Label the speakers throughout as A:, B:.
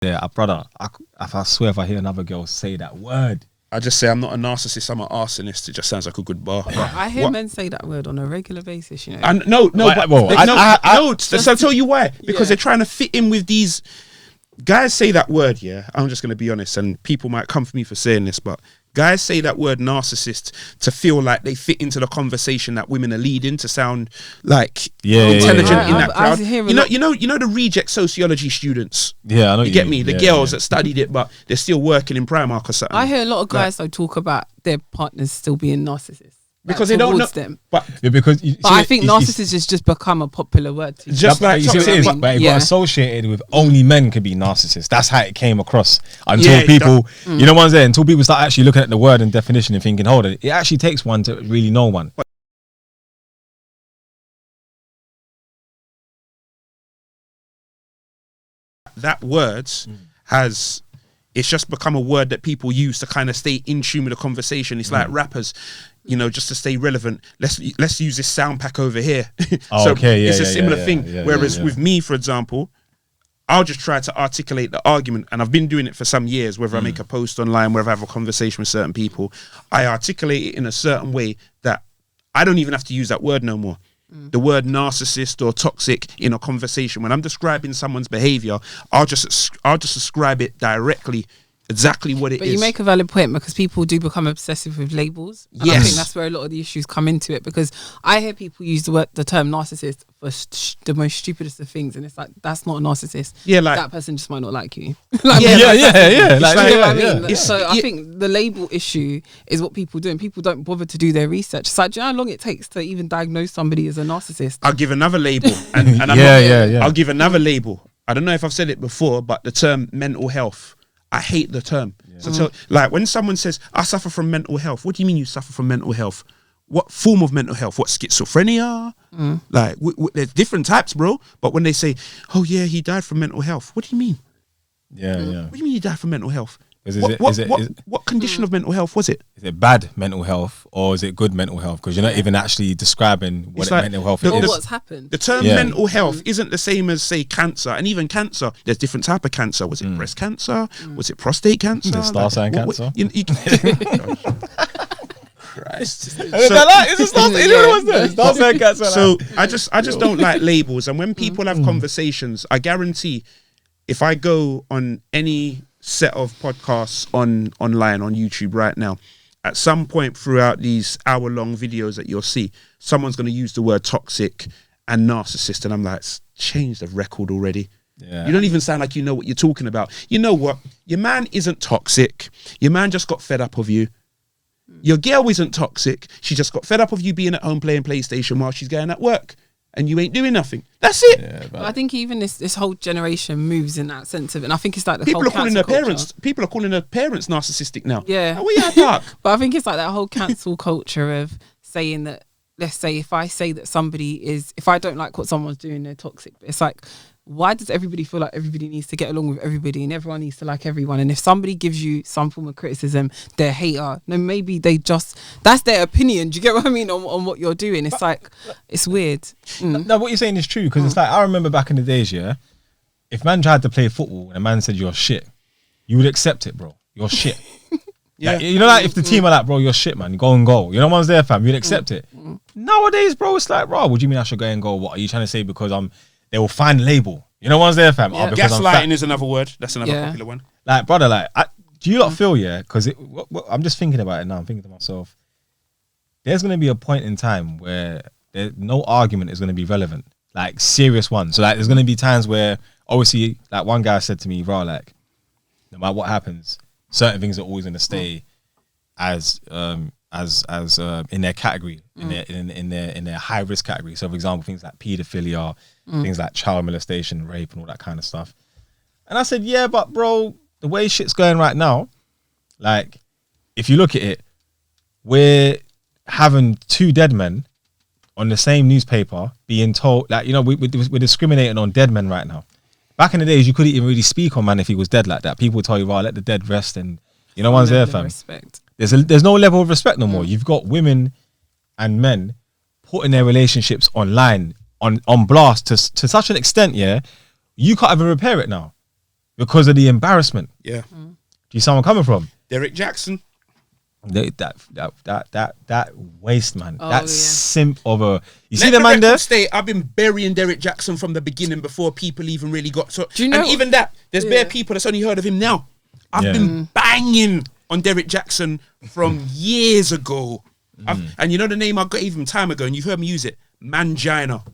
A: Yeah, brother, I swear if I hear another girl say that word,
B: I just say I'm not a narcissist, I'm an arsonist. It just sounds like a good bar.
C: I hear men say that word on a regular basis, you know.
B: And no, so I'll tell you why. Because they're trying to fit in with these guys. Say that word, yeah. I'm just gonna be honest, and people might come for me for saying this, but guys say that word narcissist to feel like they fit into the conversation that women are leading, to sound like intelligent in that crowd. You know the reject sociology students.
A: Yeah, I know.
B: You get me? The girls that studied it, but they're still working in Primark or something.
C: I hear a lot of guys though talk about their partners still being narcissists.
B: Because they don't know
C: them.
B: But
C: I think narcissist has just become a popular word.
B: Just like
A: you see what it is, but it got associated with only men could be narcissists. That's how it came across until people, you know what I'm saying? Until people start actually looking at the word and definition and thinking, hold on, it actually takes one to really know one.
B: That word has... It's just become a word that people use to kind of stay in tune with the conversation. It's like rappers, you know, just to stay relevant. Let's use this sound pack over here. It's a similar thing. Whereas with me, for example, I'll just try to articulate the argument, and I've been doing it for some years, whether I make a post online, whether I have a conversation with certain people, I articulate it in a certain way that I don't even have to use that word no more. The word narcissist or toxic in a conversation, when I'm describing someone's behavior, I'll just describe it directly, exactly what it is.
C: But you make a valid point, because people do become obsessive with labels. And I think that's where a lot of the issues come into it, because I hear people use the term narcissist for the most stupidest of things, and it's like, that's not a narcissist. Yeah, like that person just might not like you. So I think the label issue is what people do, and people don't bother to do their research. It's like, do you know how long it takes to even diagnose somebody as a narcissist?
B: I'll give another label, and I'll give another label. I don't know if I've said it before, but the term mental health, I hate the term. So like when someone says, I suffer from mental health, what do you mean you suffer from mental health? What form of mental health? What, schizophrenia? Like there's different types, bro. But when they say, oh yeah, he died from mental health, what do you mean? What do you mean he died from mental health? What condition of mental health was it?
A: Is it bad mental health or is it good mental health? Because you're not even actually describing what mental health is.
C: Or what's happened.
B: The term mental health isn't the same as, say, cancer. And even cancer, there's different type of cancer. Was it breast cancer? Was it prostate cancer?
A: The star sign cancer?
B: Christ.
A: So
B: I just don't like labels. And when people have conversations, I guarantee if I go on any set of podcasts online on YouTube right now, at some point throughout these hour-long videos that you'll see, someone's going to use the word toxic and narcissist, and I'm like, change the record already. You don't even sound like you know what you're talking about. You know what? Your man isn't toxic. Your man just got fed up of you. Your girl isn't toxic. She just got fed up of you being at home playing PlayStation while she's going at work, and you ain't doing nothing. That's it.
C: I think even this whole generation moves in that sense of it. And I think it's like the
B: people
C: whole
B: are calling their
C: culture.
B: parents. People are calling their parents narcissistic now.
C: Yeah,
B: we are dark.
C: But I think it's like that whole cancel culture of saying that. Let's say if I say that if I don't like what someone's doing, they're toxic. But it's like, why does everybody feel like everybody needs to get along with everybody and everyone needs to like everyone? And if somebody gives you some form of criticism, they're a hater. No, maybe that's their opinion. Do you get what I mean on what you're doing? It's like, it's weird.
A: No, what you're saying is true, because it's like, I remember back in the days, if man tried to play football and a man said you're shit, you would accept it, bro. You're shit. Like, you know, like if the team are like, bro, you're shit, man, go and go. You know one's there, fam, you'd accept it. Nowadays, bro, it's like, bro, what do you mean I should go and go? What are you trying to say? Because they will find a label. You know one's there, fam.
B: Gaslighting is another word. That's another popular one.
A: Like, brother, like, do you not feel, because I'm just thinking about it now. I'm thinking to myself, there's going to be a point in time where no argument is going to be relevant, like serious one. So like, there's going to be times where, obviously, like one guy said to me, bro, like, no matter what happens, certain things are always going to stay as in their category, in their high risk category. So, for example, things like paedophilia, things like child molestation, rape, and all that kind of stuff. And I said, yeah, but bro, the way shit's going right now, like, if you look at it, we're having 2 dead men on the same newspaper being told, like, you know, we're discriminating on dead men right now. Back in the days, you couldn't even really speak on man if he was dead like that. People would tell you, let the dead rest, and you know one's there, fam.
C: Respect.
A: There's no level of respect no more. You've got women and men putting their relationships online on blast to such an extent, you can't even repair it now. because of the embarrassment.
B: Yeah.
A: Do you see where I'm coming from?
B: Derek Jackson.
A: That waste, man.
C: Oh,
A: that
C: yeah.
A: simp of a. You see
B: Let
A: the man there?
B: State, I've been burying Derek Jackson from the beginning before people even really got to.
C: Do you know?
B: And even that, there's bare people that's only heard of him now. I've been banging on Derek Jackson from years ago. And you know the name I gave him time ago, and you've heard me use it, Mangina.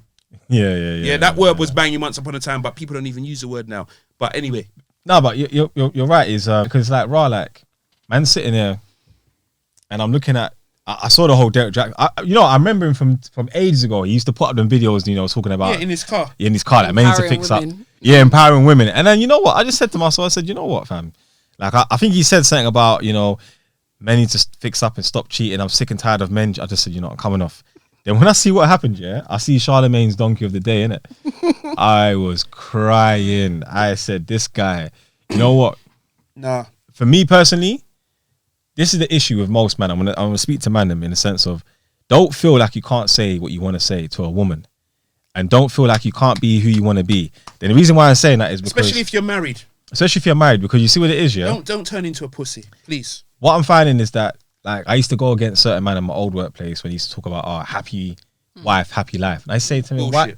A: Yeah.
B: That word was banging once upon a time, but people don't even use the word now. But anyway,
A: No, but you're right. Is because like like man sitting there, and I'm looking at. I saw the whole Derek Jackson. I remember him from ages ago. He used to put up them videos, talking about
B: in his car.
A: in his car, like men need to fix up.
C: Empowering women.
A: Yeah, empowering women. And then you know what? I just said to myself, I said, you know what, fam? Like I think he said something about men need to fix up and stop cheating. I'm sick and tired of men. I just said, I'm coming off. Then when I see what happened, I see Charlemagne's donkey of the day, innit? I was crying. I said, this guy, you know what?
B: Nah.
A: For me personally, this is the issue with most men. I'm gonna speak to man them in the sense of, don't feel like you can't say what you want to say to a woman, and don't feel like you can't be who you want to be. Then the reason why I'm saying that is because,
B: Especially if you're married.
A: Because you see what it is, yeah.
B: Don't turn into a pussy, please.
A: What I'm finding is that, like, I used to go against certain man in my old workplace when he used to talk about happy wife, happy life, and I say to him,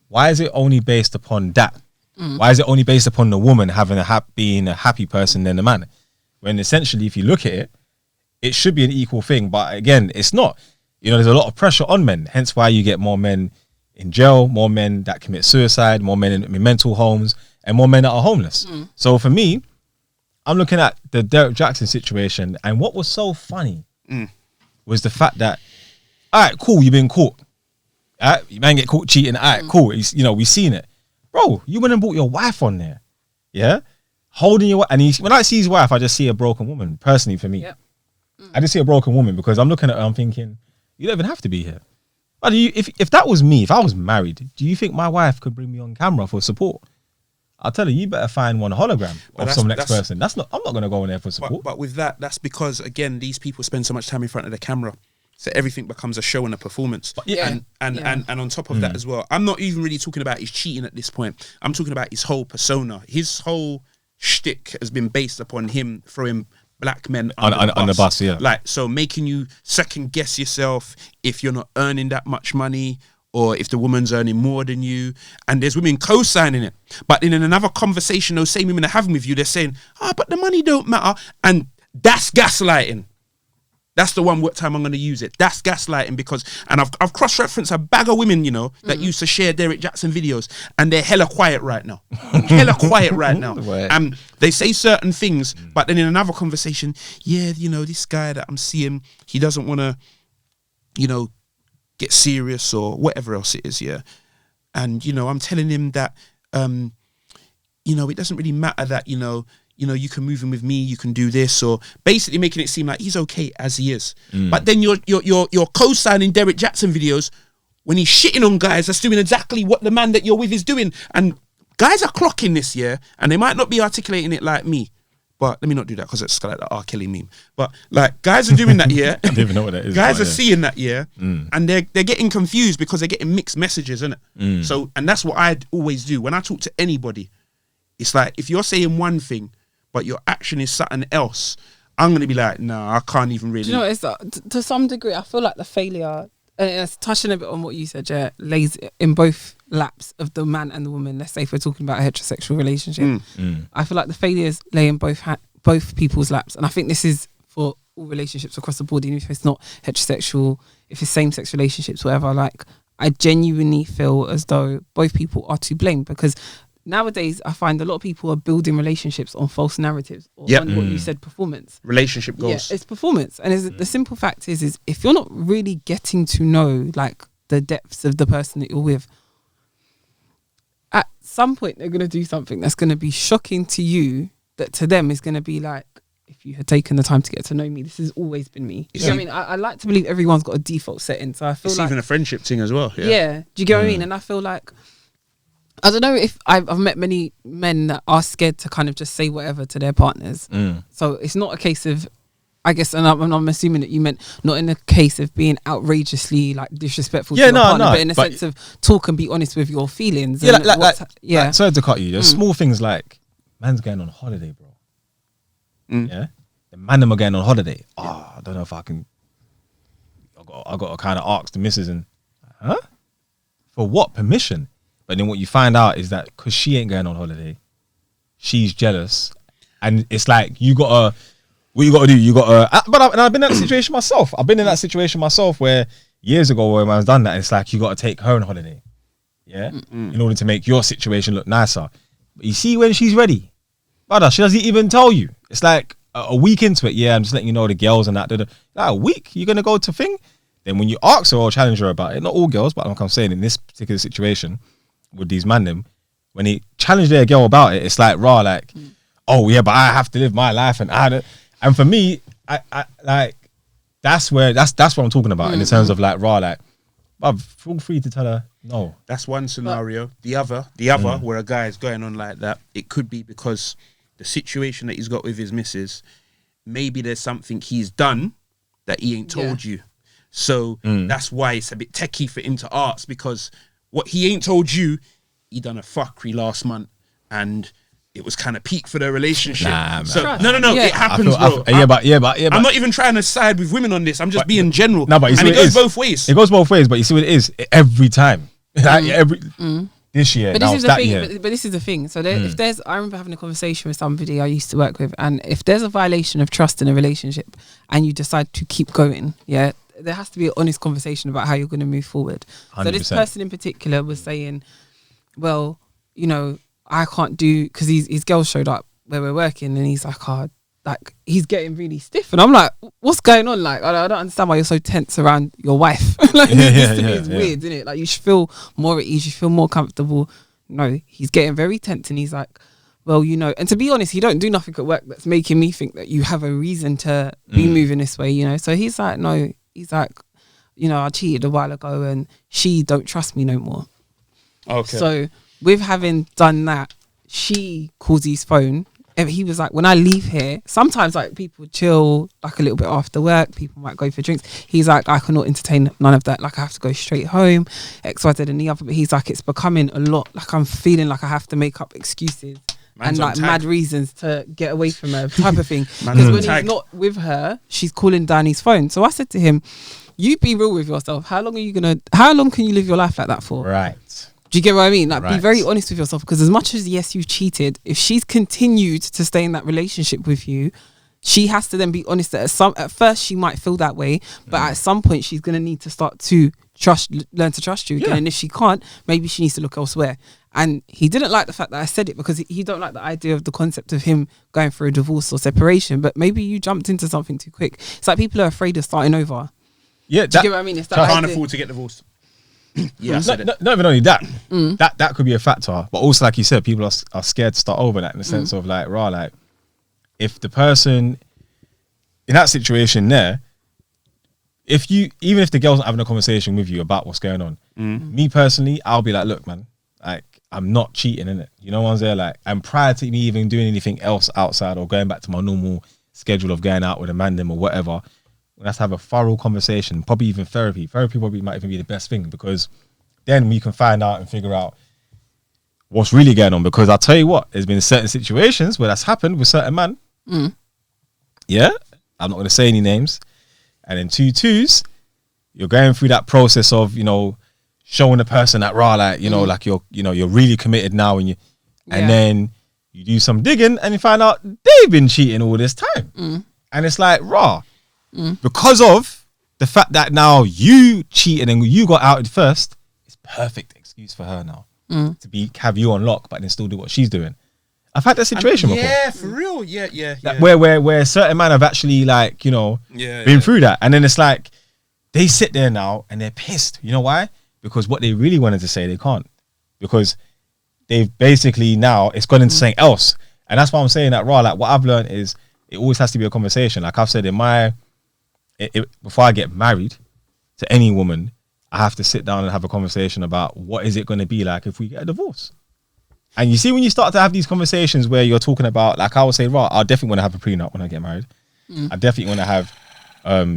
A: why is it only based upon that? Why is it only based upon the woman having being a happy person than the man? When essentially, if you look at it, it should be an equal thing, but again, it's not. There's a lot of pressure on men, hence why you get more men in jail, more men that commit suicide, more men in mental homes, and more men that are homeless. So for me, I'm looking at the Derek Jackson situation, and what was so funny was the fact that, all right, cool, you've been caught. All right, you man get caught cheating. All right, cool. We've seen it, bro. You went and brought your wife on there, yeah, holding your wife. And when I see his wife, I just see a broken woman. Personally, for me, I just see a broken woman because I'm looking at her. I'm thinking, you don't even have to be here. But if that was me, if I was married, do you think my wife could bring me on camera for support? I'll tell you better find one hologram of some next person. I'm not going to go in there for support.
B: But with that's because, again, these people spend so much time in front of the camera. So everything becomes a show and a performance. And on top of that as well, I'm not even really talking about his cheating at this point. I'm talking about his whole persona. His whole shtick has been based upon him throwing black men on the bus. Like, so making you second guess yourself if you're not earning that much money, or if the woman's earning more than you, and there's women co-signing it. But in another conversation, those same women are having with you, they're saying, but the money don't matter. And that's gaslighting. That's the one time I'm going to use it. That's gaslighting because, and I've cross-referenced a bag of women, that used to share Derek Jackson videos, and they're hella quiet right now. And they say certain things, but then in another conversation, this guy that I'm seeing, he doesn't want to, get serious or whatever else it is, and I'm telling him that it doesn't really matter that you can move in with me, you can do this, or basically making it seem like he's okay as he is. But then you're co-signing Derek Jackson videos when he's shitting on guys that's doing exactly what the man that you're with is doing, and guys are clocking this, and they might not be articulating it like me. But let me not do that because it's like the R. Kelly meme. But like, guys are doing that, I
A: don't even know what that is.
B: Guys are seeing that, and they're getting confused because they're getting mixed messages, innit? So, and that's what I always do when I talk to anybody. It's like, if you're saying one thing, but your action is something else, I'm gonna be like, nah, I can't even really.
C: Do you know, it's to some degree, I feel like the failure, and it's touching a bit on what you said, lays in both laps of the man and the woman. Let's say if we're talking about a heterosexual relationship, I feel like the failures lay in both people's laps, and I think this is for all relationships across the board, even if it's not heterosexual, if it's same-sex relationships, whatever. Like, I genuinely feel as though both people are to blame, because nowadays I find a lot of people are building relationships on false narratives, or on what you said, performance.
B: Relationship goals.
C: Yeah, it's performance. And the simple fact is if you're not really getting to know like the depths of the person that you're with, at some point they're going to do something that's going to be shocking to you, that to them is going to be like, if you had taken the time to get to know me, this has always been me. Do you know what I mean? I like to believe everyone's got a default setting, so I feel
B: it's
C: like
B: even a friendship thing as well.
C: Yeah, do you get what I mean? And I feel like, I don't know if I've met many men that are scared to kind of just say whatever to their partners. So it's not a case of, I guess, and I'm assuming that you meant not in a case of being outrageously like disrespectful to your partner, but in a sense of talk and be honest with your feelings.
A: Yeah, like sorry to cut you. There's small things like man's going on holiday, bro.
B: Mm.
A: Yeah, the man them are going on holiday. Oh, I don't know if I can. I got to kind of ask the missus and, for what permission? But then what you find out is that because she ain't going on holiday, she's jealous, and it's like what you gotta do. You gotta. And I've been in that situation myself. I've been in that situation myself where years ago where man's done that. It's like you gotta take her on holiday, yeah, in order to make your situation look nicer. But you see when she's ready, brother, she doesn't even tell you. It's like a week into it. Yeah, I'm just letting you know the girls and that. Like a week, you're gonna go to thing. Then when you ask her or challenge her about it, not all girls, but like I'm saying in this particular situation with these man them, when they challenge their girl about it, it's like raw, like, oh yeah, but I have to live my life and I don't. And for me, I like that's what I'm talking about in the terms of like raw, like, bruv, feel free to tell her no.
B: That's one scenario. The other, where a guy is going on like that, it could be because the situation that he's got with his missus, maybe there's something he's done that he ain't told you. So that's why it's a bit techie for him to ask, because what he ain't told you, he done a fuckery last month and it was kind of peak for their relationship. Nah, so no, it happens, bro.
A: But
B: I'm not even trying to side with women on this. I'm just being general.
A: No, but
B: and it goes both ways.
A: It goes both ways, but you see what it is every time. Like this year,
C: but
A: now
C: this is
A: that
C: the thing.
A: year.
C: But this is the thing. So if there's, I remember having a conversation with somebody I used to work with, and if there's a violation of trust in a relationship, and you decide to keep going, there has to be an honest conversation about how you're going to move forward.
A: 100%.
C: So this person in particular was saying, well, you know, I can't do, because his girl showed up where we're working, and he's like, like he's getting really stiff, and I'm like, what's going on? Like, I don't understand why you're so tense around your wife. Like, it's weird, isn't it? Like, you should feel more at ease, you feel more comfortable. No, he's getting very tense, and he's like, well, you know, and to be honest, he don't do nothing at work that's making me think that you have a reason to be moving this way, you know. So he's like, no, he's like, you know, I cheated a while ago, and she don't trust me no more.
B: Okay.
C: So with having done that, she calls his phone. And he was like, when I leave here, sometimes like people chill like a little bit after work, people might go for drinks. He's like, I cannot entertain none of that. Like, I have to go straight home, X, Y, Z and the other. But he's like, it's becoming a lot. Like, I'm feeling like I have to make up excuses and like mad reasons to get away from her, type of thing. Because when he's not with her, she's calling down his phone. So I said to him, you be real with yourself. How long can you live your life like that for?
A: Right.
C: Do you get what I mean? Like,
A: right.
C: Be very honest with yourself, because as much as, yes, you've cheated, if she's continued to stay in that relationship with you, she has to then be honest that at first she might feel that way, but at some point she's going to need to start to learn to trust you again. And if she can't, maybe she needs to look elsewhere. And he didn't like the fact that I said it, because he don't like the idea of the concept of him going through a divorce or separation. But maybe you jumped into something too quick. It's like people are afraid of starting over.
A: Yeah,
C: do you get what I mean? It's that
B: can't afford to get divorced. Yeah,
A: not even only that. That could be a factor, but also, like you said, people are scared to start over that, in the sense of like, like, if the person in that situation there, even if the girl's not having a conversation with you about what's going on, me personally, I'll be like, look, man, like, I'm not cheating, in it. You know what I'm saying? Like, and prior to me even doing anything else outside or going back to my normal schedule of going out with a man or whatever, let's have a thorough conversation, probably even therapy. Therapy probably might even be the best thing, because then we can find out and figure out what's really going on. Because I'll tell you what, there's been certain situations where that's happened with certain man. Yeah, I'm not going to say any names. And in 2-2s, you're going through that process of, you know, showing the person that like, you know, like you're really committed now, and then you do some digging and you find out they've been cheating all this time. And it's like, because of the fact that now you cheated and you got outed first, it's perfect excuse for her now to have you on lock, but then still do what she's doing. I've had that situation before.
B: Yeah, for real. Yeah.
A: Like, where certain men have actually, like, you know, been through that, and then it's like they sit there now and they're pissed. You know why? Because what they really wanted to say, they can't, because they've basically now it's gone into something else. And that's why I'm saying that like, what I've learned is it always has to be a conversation. Like I've said before I get married to any woman, I have to sit down and have a conversation about what is it going to be like if we get a divorce. And you see, when you start to have these conversations where you're talking about, like I would say, I definitely want to have a prenup when I get married. I definitely want to have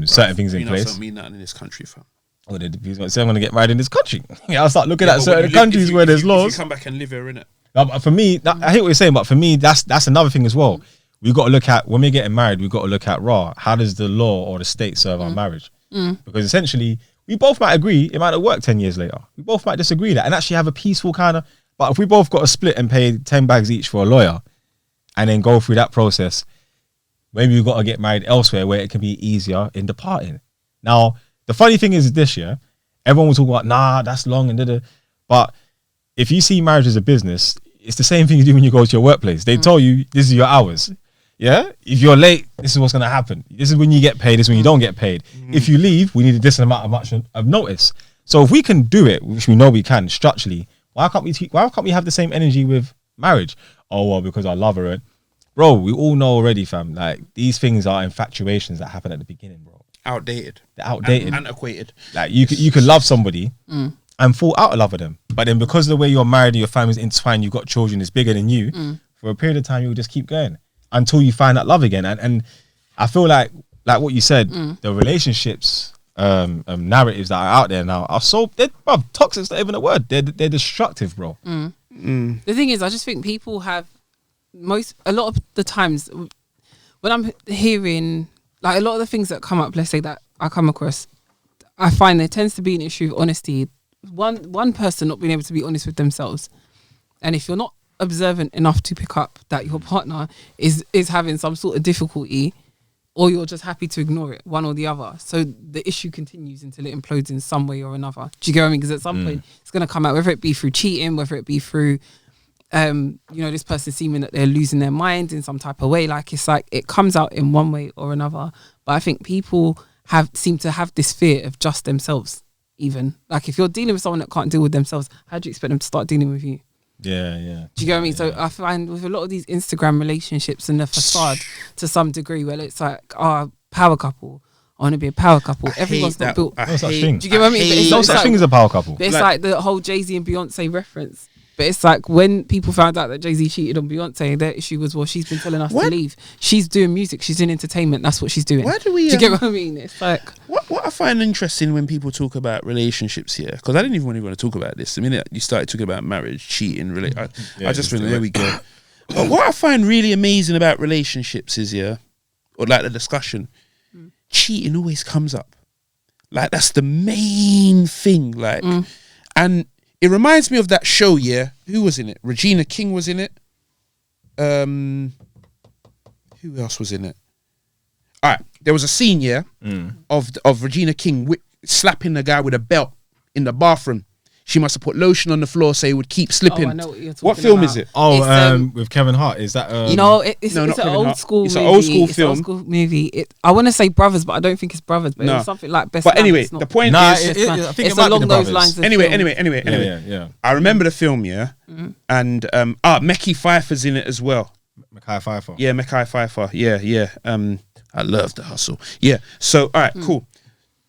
A: certain things in place.
B: Don't mean nothing in this country, fam.
A: Or if he's going to say I'm going to get married in this country. I'll start looking at certain countries where there's laws.
B: You come back and live here, innit?
A: But for me, I hate what you're saying, but for me, that's another thing as well. We got to look at, when we're getting married, we got to look at how does the law or the state serve our marriage? Because essentially, we both might agree, it might not work 10 years later. We both might disagree that and actually have a peaceful kind of, but if we both got to split and pay 10 bags each for a lawyer and then go through that process, maybe we've got to get married elsewhere where it can be easier in departing. Now, the funny thing is this year, everyone will talk about, nah, that's long and da-da. But if you see marriage as a business, it's the same thing you do when you go to your workplace. They tell you, this is your hours. Yeah? If you're late, this is what's going to happen. This is when you get paid. This is when you don't get paid. If you leave, we need this amount of notice. So if we can do it, which we know we can structurally, why can't we have the same energy with marriage? Oh, well, because I love her. Bro, we all know already, fam. Like, these things are infatuations that happen at the beginning, bro.
B: Outdated.
A: They're outdated.
B: Antiquated.
A: Like, you could love somebody and fall out of love with them. But then because of the way you're married and your family's intertwined, you've got children, it's bigger than you, for a period of time, you'll just keep going until you find that love again. And I feel like what you said, the relationships narratives that are out there now are so, toxic's not even a word. They're destructive, bro.
C: The thing is, I just think people have a lot of the times when I'm hearing, like, a lot of the things that come up, let's say that I come across, I find there tends to be an issue of honesty. One person not being able to be honest with themselves, and if you're not observant enough to pick up that your partner is having some sort of difficulty, or you're just happy to ignore it, one or the other. So the issue continues until it implodes in some way or another. Do you get what I mean? Because at some point it's going to come out, whether it be through cheating, whether it be through this person seeming that they're losing their mind in some type of way. Like, it's like it comes out in one way or another. But I think people seem to have this fear of just themselves. Even like, if you're dealing with someone that can't deal with themselves, how do you expect them to start dealing with you?
A: Yeah.
C: Do you get what I mean? So I find with a lot of these Instagram relationships and the facade to some degree, where it's like, power couple, I want to be a power couple. Everyone's not built.
A: No such thing.
C: Do you get what I mean? It's
A: No such thing as a power couple.
C: But it's like the whole Jay-Z and Beyonce reference. But it's like, when people found out that Jay-Z cheated on Beyonce, their issue was, well, she's been telling us to leave. She's doing music. She's doing entertainment. That's what she's doing.
B: Why do we?
C: Do you get what I mean? It's like,
B: what I find interesting when people talk about relationships here, because I didn't even want to talk about this. The minute you started talking about marriage, cheating, I just went, there we go. But what I find really amazing about relationships is, or like the discussion, cheating always comes up. Like, that's the main thing. Like, and it reminds me of that show, who was in it? Regina King was in it. Who else was in it? All right, there was a scene, of Regina King slapping the guy with a belt in the bathroom. She must have put lotion on the floor so he would keep slipping.
C: I know what you're talking
B: What film
C: about.
B: is it?
A: With Kevin Hart. Is that?
C: No, it's
B: not
C: an
B: Kevin
C: old
B: Hart.
C: school
B: It's
C: movie.
B: an old school
C: It's
B: film.
C: an old school movie. I want to say Brothers, but I don't think it's Brothers. But it was something like Best
B: But
C: Man.
B: anyway,
C: It's not.
B: the point
A: Nah,
B: is,
A: I think
C: It's
A: it might be
C: along
A: the
C: those
A: Brothers.
C: lines. Of
B: anyway,
C: film.
A: Yeah.
B: I remember the film, and Mekhi Phifer's in it as well.
A: Mekhi Phifer.
B: Yeah, Mekhi Phifer. Yeah. I love the hustle. Yeah. So, all right, cool.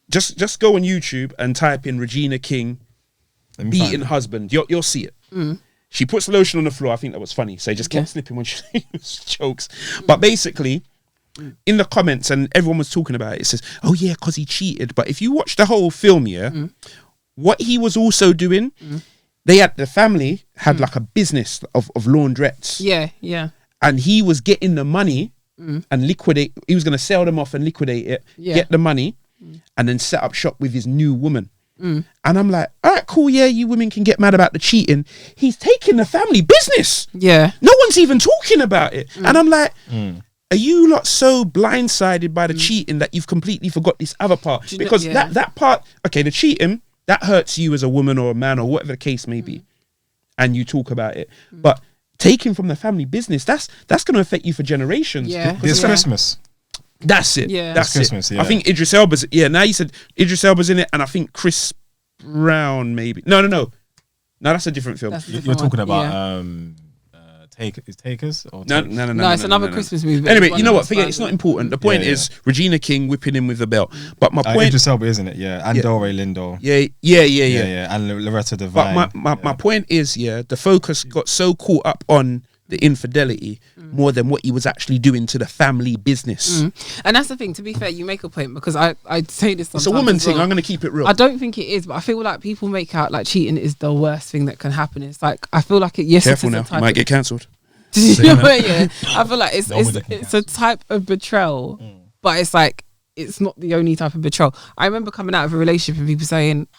B: Just go on YouTube and type in Regina King beating husband. You'll see it. She puts lotion on the floor. I think that was funny. So he just kept slipping when she chokes. But basically, in the comments, and everyone was talking about it, it says, oh yeah, because he cheated. But if you watch the whole film, what he was also doing, the family had like a business of laundrettes.
C: Yeah.
B: And he was getting the money and liquidate. He was going to sell them off and liquidate it, get the money, and then set up shop with his new woman. And I'm like, all right, cool. Yeah, you women can get mad about the cheating. He's taking the family business.
C: Yeah.
B: No one's even talking about it. And I'm like, are you lot so blindsided by the cheating that you've completely forgot this other part? Because that part, okay, the cheating, that hurts you as a woman or a man or whatever the case may be. And you talk about it. But taking from the family business, that's going to affect you for generations.
C: Yeah.
A: This Christmas.
B: That's it.
C: Yeah.
B: That's
A: Christmas,
B: it.
A: yeah.
B: I think Idris Elba's. Yeah. Now you said Idris Elba's in it, and I think Chris Brown maybe. No. No, that's a different film.
A: You're talking about Takers or
B: No,
C: it's another Christmas movie.
B: Anyway, you know what? Forget it's not important. The point is Regina King whipping him with the belt. But my point,
A: Idris Elba, isn't it? Yeah, and Dore Lindo.
B: Yeah.
A: And Loretta Devine.
B: But my point is, the focus got so caught up on the infidelity more than what he was actually doing to the family business.
C: And that's the thing. To be fair, you make a point, because I say this sometimes.
B: It's a woman
C: as
B: thing.
C: well.
B: I'm going to keep it real.
C: I don't think it is, but I feel like people make out like cheating is the worst thing that can happen. It's like, I feel like yes,
B: Careful
C: it is
B: now,
C: a type
B: you might
C: of,
B: get cancelled.
C: yeah, I feel like
A: Nobody can
C: it's a type of betrayal, but it's like, it's not the only type of betrayal. I remember coming out of a relationship and people saying,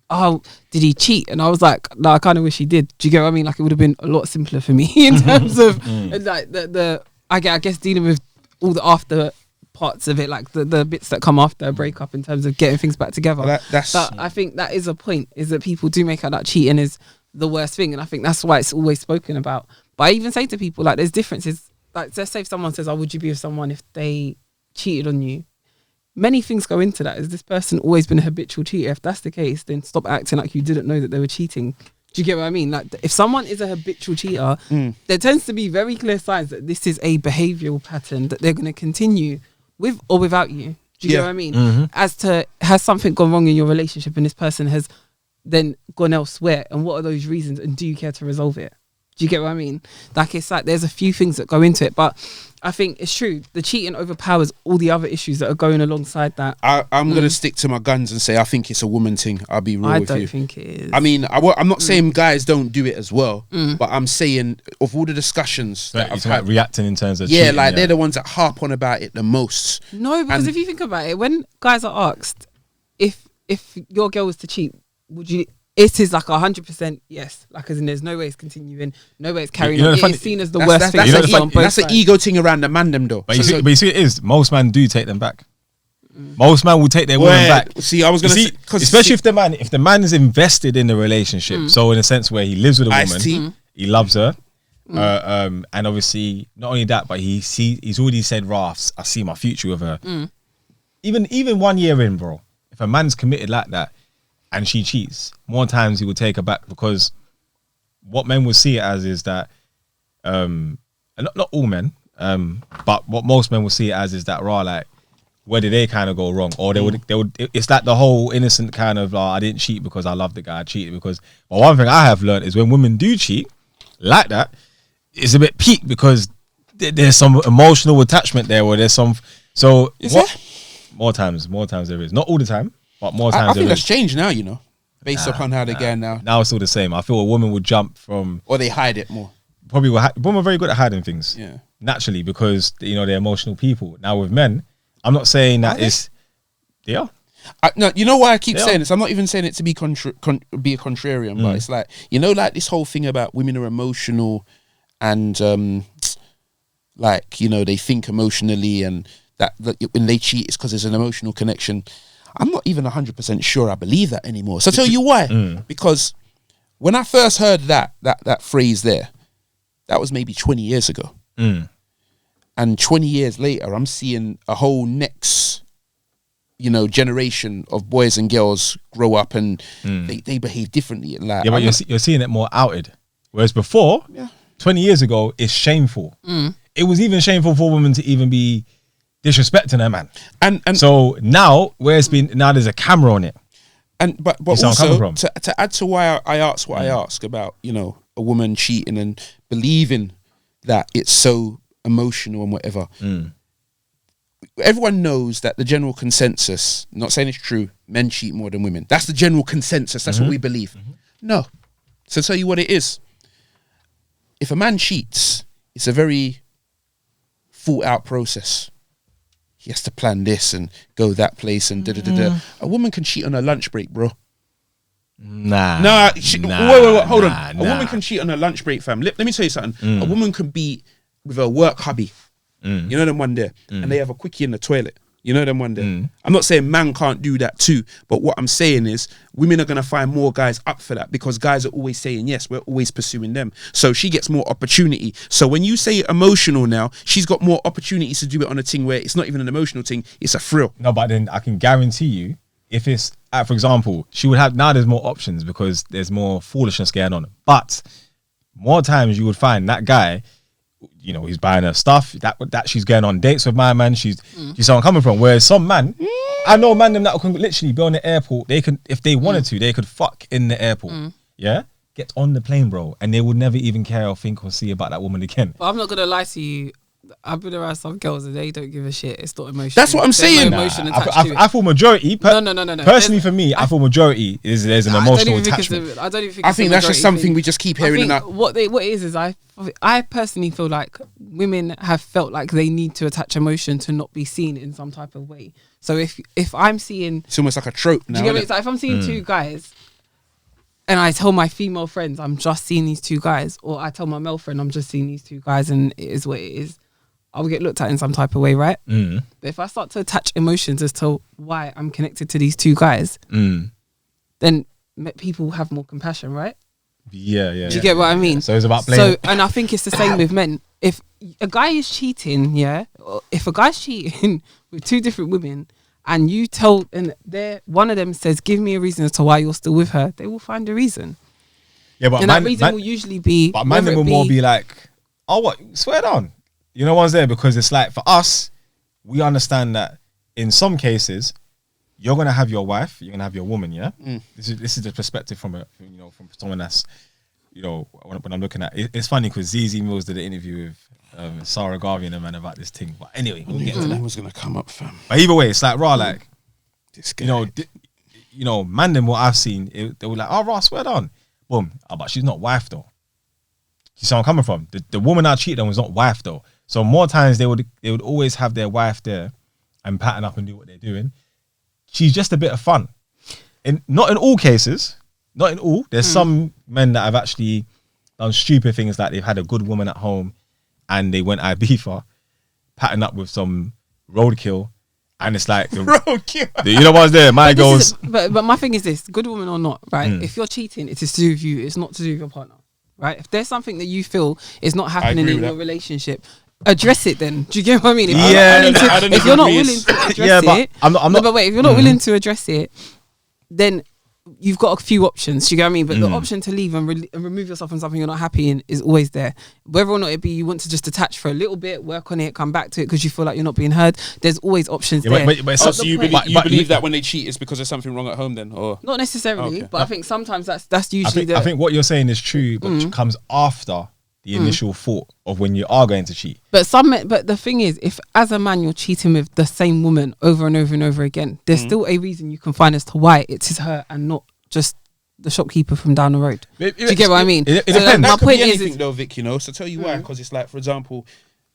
C: "Oh, did he cheat?" And I was like, "No, I kind of wish he did." Do you get what I mean? Like, it would have been a lot simpler for me in terms of like I guess dealing with all the after parts of it, like the bits that come after a breakup in terms of getting things back together.
B: Well, that's
C: But I think that is a point, is that people do make out that cheating is the worst thing, and I think that's why it's always spoken about. But I even say to people, like, there's differences. Like, let's say if someone says, "Oh, would you be with someone if they cheated on you?" Many things go into that. Has this person always been a habitual cheater? If that's the case, then stop acting like you didn't know that they were cheating. Do you get what I mean? Like, if someone is a habitual cheater, there tends to be very clear signs that this is a behavioural pattern that they're going to continue with or without you. Do you get what I mean? As to, has something gone wrong in your relationship and this person has then gone elsewhere, and what are those reasons, and do you care to resolve it? Do you get what I mean? Like, it's like there's a few things that go into it, but I think it's true. The cheating overpowers all the other issues that are going alongside that.
B: I'm going to stick to my guns and say I think it's a woman thing. I'll be real with you.
C: I don't think it is.
B: I mean, I'm not saying guys don't do it as well, but I'm saying of all the discussions that I've had,
A: reacting in terms of
B: they're
A: cheating,
B: the ones that harp on about it the most.
C: No, because if you think about it, when guys are asked if your girl was to cheat, would you? It is like 100% yes. Like, as in, there's no way it's continuing, no way it's carrying on. It's seen as the worst thing.
B: That's the ego thing around the mandem though.
A: But you see, it is, most men do take them back. Most men will take their women back.
B: See, I was going to say,
A: especially if the man is invested in the relationship. So in a sense where he lives with a woman, he loves her, and obviously not only that, but he's already said, "Rafts, I see my future with her." Even 1 year in, bro, if a man's committed like that and she cheats, more times he will take her back, because what men will see it as is that, and not all men, but what most men will see it as is that, like, where did they kind of go wrong? Or they would, it's like the whole innocent kind of, like, I didn't cheat because I love the guy, I cheated because, well, one thing I have learned is when women do cheat like that, it's a bit peak, because there's some emotional attachment there, or there's some, so
B: is what?
A: More times there is. Not all the time, but more times
B: I think
A: there
B: that's
A: is.
B: changed now, you know, based upon how they're going now.
A: Now it's all the same. I feel a woman would jump from,
B: or they hide it more.
A: Probably women are very good at hiding things.
B: Yeah.
A: Naturally, because, you know, they're emotional people. Now with men, I'm not saying that they are.
B: No, you know why I keep saying this? I'm not even saying it to be be a contrarian, but it's like, you know, like this whole thing about women are emotional and like, you know, they think emotionally, and that when they cheat it's because there's an emotional connection. I'm not even 100% sure I believe that anymore. So I'll tell you why. Because when I first heard that phrase there, that was maybe 20 years ago. And 20 years later, I'm seeing a whole next, you know, generation of boys and girls grow up, and they behave differently. Like,
A: yeah, but you're seeing it more outed. Whereas before, 20 years ago, it's shameful. It was even shameful for women to even be disrespecting a man. And so now, where it's been, now there's a camera on it.
B: But also, to add to why I ask what I ask about, you know, a woman cheating and believing that it's so emotional and whatever. Everyone knows that the general consensus, not saying it's true, men cheat more than women. That's the general consensus. That's what we believe. No. So I'll tell you what it is. If a man cheats, it's a very thought out process. He has to plan this and go that place and da-da-da-da. A woman can cheat on her lunch break, bro.
A: Nah.
B: Wait, hold on. A woman can cheat on her lunch break, fam. Let me tell you something. A woman can be with her work hubby. You know them one there. And they have a quickie in the toilet. You know them one there. I'm not saying man can't do that too, but what I'm saying is women are going to find more guys up for that, because guys are always saying yes, we're always pursuing them. So she gets more opportunity. So when you say emotional now, she's got more opportunities to do it on a thing where it's not even an emotional thing, it's a thrill.
A: No, but then I can guarantee you, if it's, for example, she would have, now there's more options because there's more foolishness going on. But more times you would find that guy, you know, he's buying her stuff, that she's going on dates with my man, she's someone coming from. Whereas some man, I know man them that can literally be on the airport, they can, if they wanted to, they could fuck in the airport. Yeah? gets on the plane, bro, and they would never even care or think or see about that woman again.
C: But I'm not gonna lie to you. I've been around some girls and they don't give a shit. It's not emotion.
B: That's what I'm saying.
C: No emotion attached to it.
A: I feel majority.
C: No.
A: Personally, for me, I feel majority there's an emotional attachment.
C: I don't even think.
B: I think that's just something we just keep hearing.
C: What it is I personally feel like women have felt like they need to attach emotion to not be seen in some type of way. So if I'm seeing,
B: it's almost like a trope now.
C: Do you get it? Like if I'm seeing two guys, and I tell my female friends I'm just seeing these two guys, or I tell my male friend I'm just seeing these two guys, and it is what it is, I will get looked at in some type of way, right? But if I start to attach emotions as to why I'm connected to these two guys, then people have more compassion, right?
A: Yeah.
C: Do you get what I mean?
A: So it's about playing.
C: And I think it's the same with men. If a guy is cheating, or if a guy's cheating with two different women, and you tell, and one of them says, "Give me a reason as to why you're still with her," they will find a reason.
A: Yeah, but
C: that reason will usually be.
A: But man, will more be like, "Oh, what? Swear down." You know what's there, because it's like, for us, we understand that in some cases you're gonna have your wife, you're gonna have your woman, yeah. This is the perspective from from someone that's, when I'm looking at it. It's funny because ZZ Mills did an interview with Sarah Garvey and a man about this thing. But anyway, we'll get to that.
B: Was gonna come up, fam.
A: But either way, it's like like
B: this guy.
A: Man, them what I've seen, they were like, "Oh, raw, swear down." Boom. Oh, but she's not wife though. You see where I'm coming from? The woman I cheated on was not wife though. So more times they would always have their wife there and pattern up and do what they're doing. She's just a bit of fun. Not in all cases. Not in all. There's some men that have actually done stupid things, like they've had a good woman at home and they went Ibiza, pattern up with some roadkill, and it's like
B: roadkill.
A: You know what's there? My goes.
C: But my thing is this: good woman or not, right? If you're cheating, it is to do with you. It's not to do with your partner, right? If there's something that you feel is not happening in your relationship, address it then. Do you get what I mean? If you're not willing to address it, I'm not. But wait, if you're not willing to address it, then you've got a few options. Do you get what I mean? But the option to leave and remove yourself from something you're not happy in is always there. Whether or not it be you want to just detach for a little bit, work on it, come back to it because you feel like you're not being heard, there's always options there.
B: So you believe that when they cheat it's because there's something wrong at home then? Or
C: not necessarily, but I think sometimes that's usually
A: I think what you're saying is true, but it comes after the initial thought of when you are going to cheat. But
C: the thing is, if as a man you're cheating with the same woman over and over and over again, there's still a reason you can find as to why it is her and not just the shopkeeper from down the road. Do you get what I mean?
A: It depends.
B: My point is anything though, Vic. So tell you why, because it's like, for example,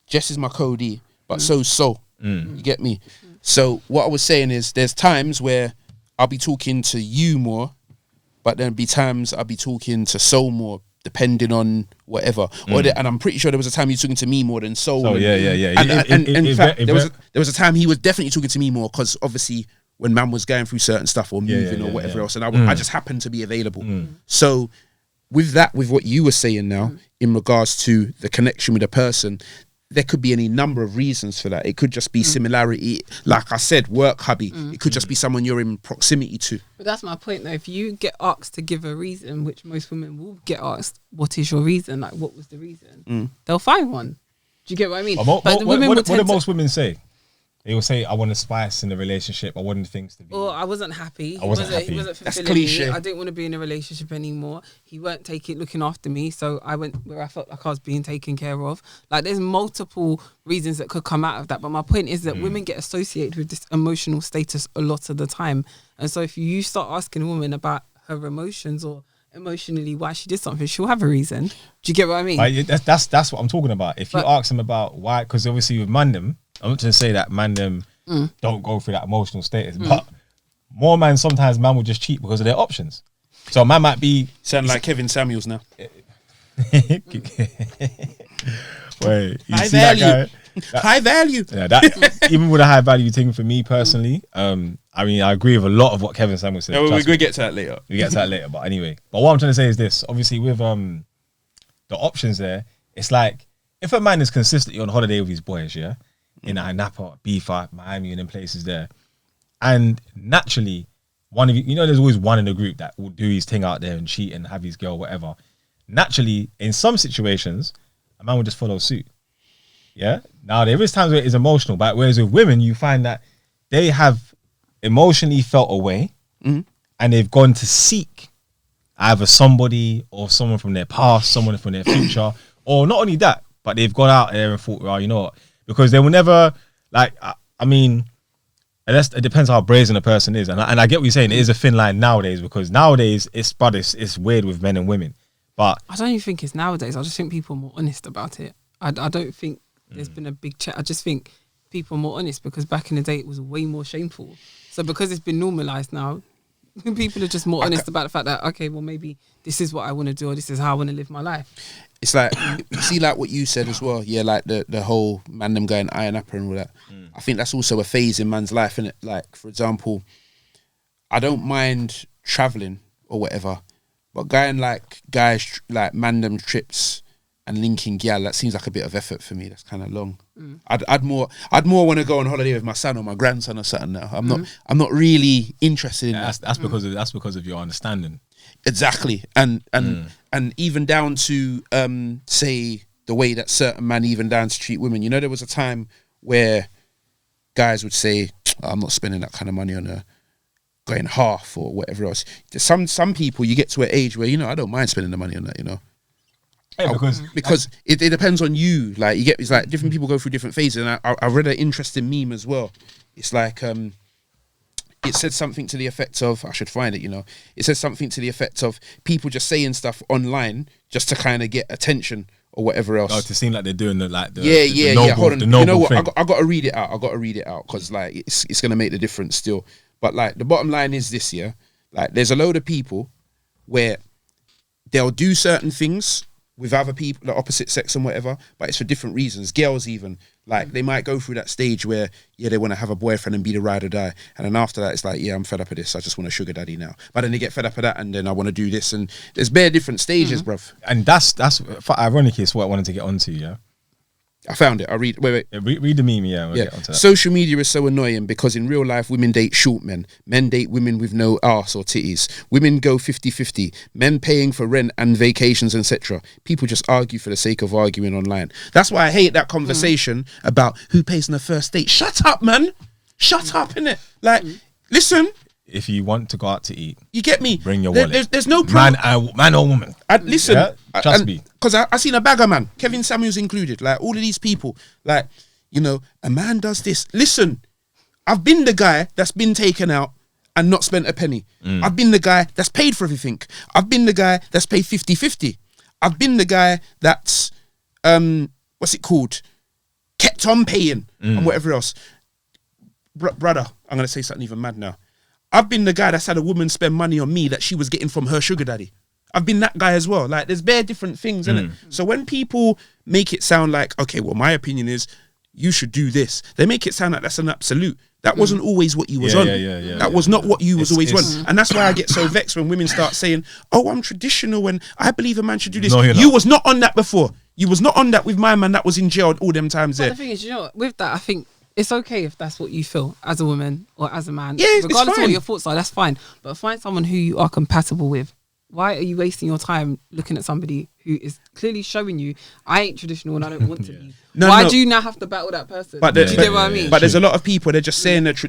B: Jess is my Cody, but so you get me. So what I was saying is, there's times where I'll be talking to you more, but there'll be times I'll be talking to Soul more, depending on whatever. And I'm pretty sure there was a time you were talking to me more than Soul.
A: Oh, yeah.
B: And in fact, there was a time he was definitely talking to me more, because obviously when man was going through certain stuff or moving or whatever else, and I just happened to be available. So with what you were saying now, in regards to the connection with a person, there could be any number of reasons for that. It could just be similarity, like I said, work hubby. It could just be someone you're in proximity to.
C: But that's my point though. If you get asked to give a reason, which most women will get asked, what is your reason? Like, what was the reason? They'll find one. Do you get what I mean?
A: What do most women say? They will say, "I want a spice in the relationship. I wanted things to be."
C: Or I wasn't happy.
A: He wasn't
C: fulfilling
B: That's cliche.
C: me. I didn't want to be in a relationship anymore. He weren't looking after me, so I went where I felt like I was being taken care of. Like, there's multiple reasons that could come out of that. But my point is that women get associated with this emotional status a lot of the time, and so if you start asking a woman about her emotions or emotionally why she did something, she'll have a reason. Do you get what I mean?
A: That's what I'm talking about. If you ask them about why, because obviously with mandem, I'm not going to say that man them don't go through that emotional status, but more man, sometimes man will just cheat because of their options. So a man might be
B: sound like Kevin Samuels now.
A: Wait, you
B: high
A: see
B: value.
A: that guy?
B: High value.
A: Yeah, that even with a high value thing for me personally, I mean, I agree with a lot of what Kevin Samuels said.
B: Yeah, we're gonna get to that later.
A: We get to that later, but anyway. But what I'm trying to say is this: obviously, with the options there, it's like if a man is consistently on holiday with his boys, yeah, in Napa, B5, Miami, and in places there, and naturally, one of you know, there's always one in the group that will do his thing out there and cheat and have his girl, whatever. Naturally, in some situations, a man will just follow suit. Yeah. Now there is times where it's emotional, but whereas with women, you find that they have emotionally felt away, and they've gone to seek either somebody or someone from their past, someone from their future, or not only that, but they've gone out there and thought, well, you know what? Because they will never, like, I mean, unless it depends how brazen a person is, and I get what you're saying. It is a thin line nowadays, because nowadays it's weird with men and women. But
C: I don't even think it's nowadays. I just think people are more honest about it. I don't think there's been a big change. I just think people are more honest, because back in the day it was way more shameful. So because it's been normalised now, people are just more honest about the fact that, okay, well, maybe this is what I want to do, or this is how I want to live my life.
B: It's like, you see, like what you said as well. Yeah, like the whole man them going iron upper and all that. I think that's also a phase in man's life, innit? Like, for example, I don't mind travelling or whatever, but going like guys like man them trips and linking gal, that seems like a bit of effort for me. That's kind of long. I'd more want to go on holiday with my son or my grandson or something. Now I'm not really interested in that.
A: That's because of your understanding.
B: Exactly, and even down to say the way that certain men even down to treat women. You know, there was a time where guys would say, I'm not spending that kind of money on a going half or whatever else. There's some people, you get to an age where, you know, I don't mind spending the money on that, you know.
A: Yeah,
B: because it depends on you. Like, you get, it's like different people go through different phases. And I read an interesting meme as well. It's like, it said something to the effect of, I should find it, you know. It says something to the effect of people just saying stuff online just to kind of get attention or whatever else.
A: Oh, to seem like they're doing the
B: noble, hold on.
A: The noble
B: you know what?
A: thing.
B: I got to read it out. Because like it's gonna make the difference still. But like the bottom line is this, yeah. Like there's a load of people where they'll do certain things with other people, the opposite sex and whatever, but it's for different reasons. Girls even, like, they might go through that stage where, yeah, they want to have a boyfriend and be the ride or die. And then after that, it's like, yeah, I'm fed up of this. I just want a sugar daddy now. But then they get fed up of that, and then I want to do this. And there's bare different stages, bruv.
A: And that's ironically, it's what I wanted to get onto, yeah.
B: I found it. I'll read. Wait.
A: Yeah, read the meme, yeah. We'll get onto that.
B: Social media is so annoying because in real life, women date short men. Men date women with no arse or titties. Women go 50-50. Men paying for rent and vacations, etc. People just argue for the sake of arguing online. That's why I hate that conversation about who pays on the first date. Shut up, man. Shut up, innit? Like, listen.
A: If you want to go out to eat,
B: you get me.
A: Bring your wallet.
B: There's no problem.
A: Man or woman.
B: Listen,
A: yeah? Trust me.
B: Because I seen a bagger man, Kevin Samuels included. Like all of these people, like, you know, a man does this. Listen, I've been the guy that's been taken out and not spent a penny. I've been the guy that's paid for everything. I've been the guy that's paid 50-50. I've been the guy that's what's it called? Kept on paying and whatever else. Brother, I'm gonna say something even mad now. I've been the guy that's had a woman spend money on me that she was getting from her sugar daddy. I've been that guy as well. Like, there's bare different things, innit? So when people make it sound like, okay, well, my opinion is you should do this, they make it sound like that's an absolute. That wasn't always what you was on. That was not what you was always on. And that's why I get so vexed when women start saying, oh, I'm traditional and I believe a man should do this.
A: No,
B: you was not on that before. You was not on that with my man that was in jail all them times there.
C: The thing is, you know what? With that, I think it's okay if that's what you feel as a woman or as a man.
B: Yeah,
C: regardless of what your thoughts are, that's fine. But find someone who you are compatible with. Why are you wasting your time looking at somebody who is clearly showing you, I ain't traditional and I don't want to be? Why do you now have to battle that person?
B: But
C: do you get what I mean?
B: But there's a lot of people, they're just saying that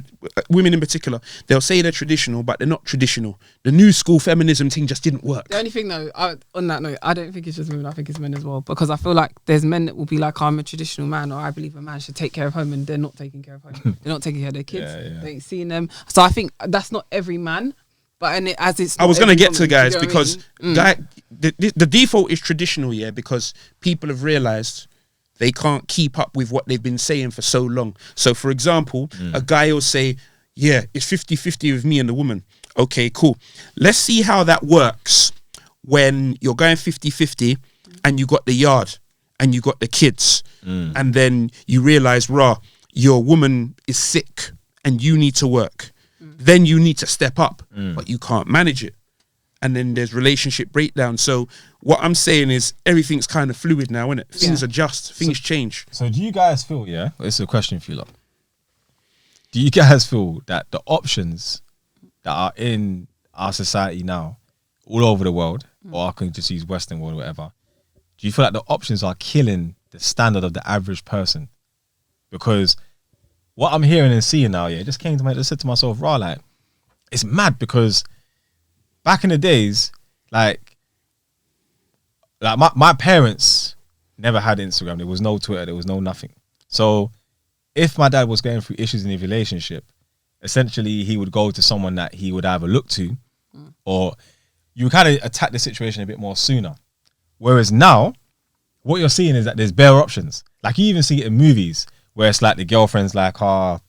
B: women in particular, they'll say they're traditional, but they're not traditional. The new school feminism thing just didn't work.
C: The only thing though, on that note, I don't think it's just women, I think it's men as well. Because I feel like there's men that will be like, I'm a traditional man, or I believe a man should take care of home, and they're not taking care of home. They're not taking care of their kids. They ain't seeing them. So I think that's not every man. But
B: I was going to get to guys because the default is traditional, yeah, because people have realised they can't keep up with what they've been saying for so long. So, for example, a guy will say, yeah, it's 50-50 with me and the woman. Okay, cool. Let's see how that works when you're going 50-50 and you got the yard and you got the kids and then you realise, your woman is sick and you need to work. Then you need to step up, but you can't manage it. And then there's relationship breakdown. So what I'm saying is everything's kind of fluid now, isn't it? Things adjust, things change.
A: So do you guys feel, this is a question for you lot. Do you guys feel that the options that are in our society now, all over the world, or I can just use Western world or whatever, do you feel like the options are killing the standard of the average person? Because what I'm hearing and seeing now, it just came to me, I just said to myself, like, it's mad because back in the days, like my parents never had Instagram. There was no Twitter. There was no nothing. So if my dad was going through issues in his relationship, essentially he would go to someone that he would either look to, or you kind of attack the situation a bit more sooner. Whereas now, what you're seeing is that there's bare options. Like you even see it in movies where it's like the girlfriend's like, so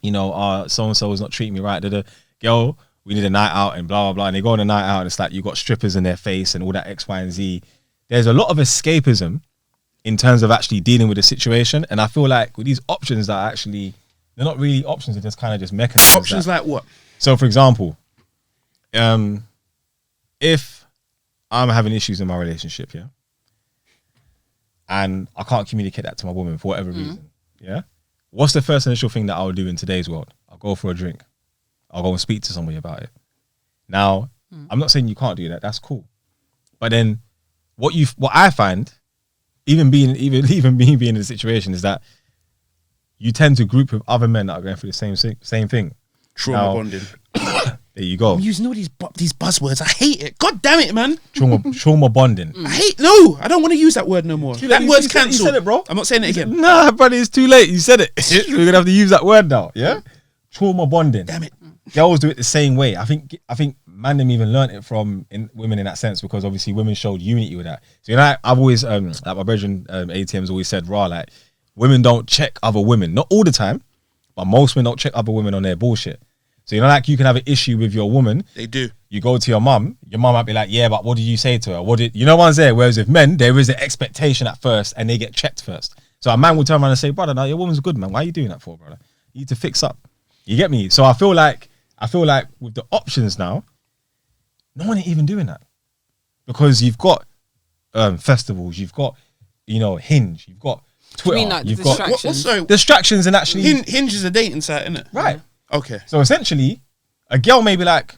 A: and so is not treating me right. The girl, we need a night out and blah blah blah. And they go on a night out and it's like you got strippers in their face and all that X, Y, and Z. There's a lot of escapism in terms of actually dealing with the situation. And I feel like with these options that are actually, they're not really options, they're just kind of just mechanisms.
B: Options like what?
A: So for example, if I'm having issues in my relationship, yeah, and I can't communicate that to my woman for whatever reason, yeah, what's the first initial thing that I'll do in today's world? I'll go for a drink. I'll go and speak to somebody about it. Now, I'm not saying you can't do that. That's cool. But then what I find, even being in the situation, is that you tend to group with other men that are going through the same thing.
B: Trauma bonding.
A: There you go.
B: I'm using all these buzzwords. I hate it. God damn it, man.
A: Trauma bonding.
B: I don't want to use that word no more. That word's cancelled.
A: You said it, bro.
B: I'm not saying it again.
A: Nah, buddy, it's too late. You said it. We're going to have to use that word now, yeah? Trauma bonding.
B: Damn it.
A: Girls do it the same way. I think man them even learnt it from women in that sense, because obviously women showed unity with that. So I've always like my brethren ATM's always said, like women don't check other women, not all the time, but most men don't check other women on their bullshit. So like you can have an issue with your woman.
B: They do.
A: You go to your mum might be like, yeah, but what did you say to her? One's there. Whereas with men, there is an expectation at first and they get checked first. So a man will turn around and say, brother, now your woman's good, man. Why are you doing that for, brother? You need to fix up. You get me? So I feel like with the options now, no one ain't even doing that, because you've got festivals, you've got Hinge, you've got Twitter, you've got distractions, and actually
B: Hinge is a dating site, isn't it?
A: Right.
B: Okay.
A: So essentially, a girl may be like,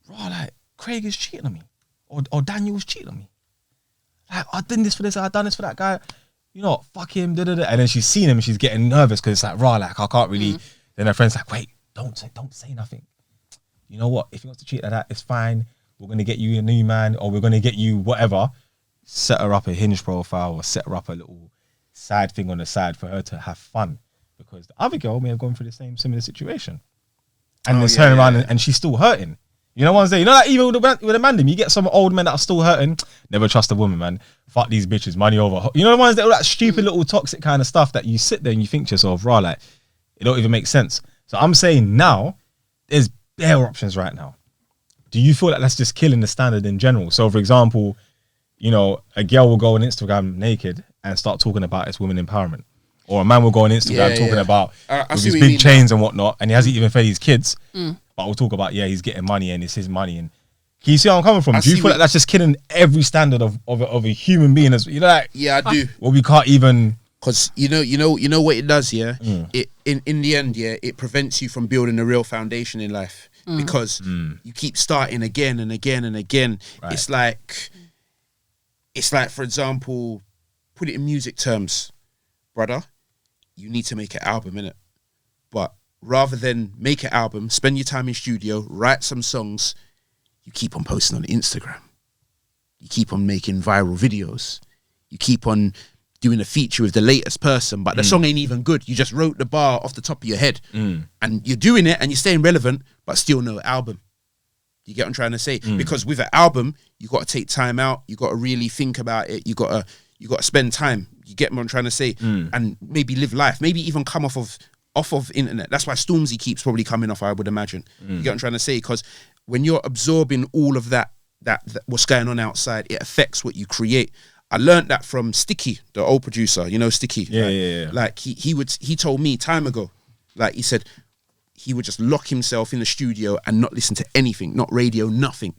A: like Craig is cheating on me, or Daniel's cheating on me. Like I've done this for this, I've done this for that guy. Fuck him, and then she's seen him, and she's getting nervous because it's like, like I can't really. Then her friend's like, wait, don't say nothing. You know what? If he wants to cheat like that, it's fine. We're going to get you a new man, or we're going to get you whatever. Set her up a Hinge profile, or set her up a little side thing on the side for her to have fun, because the other girl may have gone through the same similar situation. And then turn around and she's still hurting. What I'm saying? Like even with a man, you get some old men that are still hurting. Never trust a woman, man. Fuck these bitches, money over. The ones that all that stupid little toxic kind of stuff that you sit there and you think to yourself, like, it don't even make sense. So I'm saying now, there's bare options right now. Do you feel like that's just killing the standard in general? So for example, a girl will go on Instagram naked and start talking about its women empowerment. Or a man will go on Instagram talking about with his big chains and whatnot, and he hasn't even fed his kids. But we'll talk about, he's getting money and it's his money. And can you see where I'm coming from? Do you feel like that's just killing every standard of a human being? I
B: do.
A: Well, we can't even,
B: because you know what it does. It in the end, it prevents you from building a real foundation in life, because you keep starting again and again and again. Right. It's like, for example, put it in music terms, brother. You need to make an album, innit? But rather than make an album, spend your time in studio, write some songs, you keep on posting on Instagram. You keep on making viral videos. You keep on doing a feature with the latest person, but the song ain't even good. You just wrote the bar off the top of your head. And you're doing it and you're staying relevant, but still no album. You get what I'm trying to say? Because with an album, you got to take time out. You got to really think about it. You got to spend time. You get what I'm trying to say? And maybe live life. Maybe even come off of internet. That's why Stormzy keeps probably coming off, I would imagine. You get what I'm trying to say? Because when you're absorbing all of that what's going on outside, it affects what you create. I learned that from Sticky, the old producer. Sticky.
A: Yeah.
B: Like he told me time ago. Like he said, he would just lock himself in the studio and not listen to anything, not radio, nothing,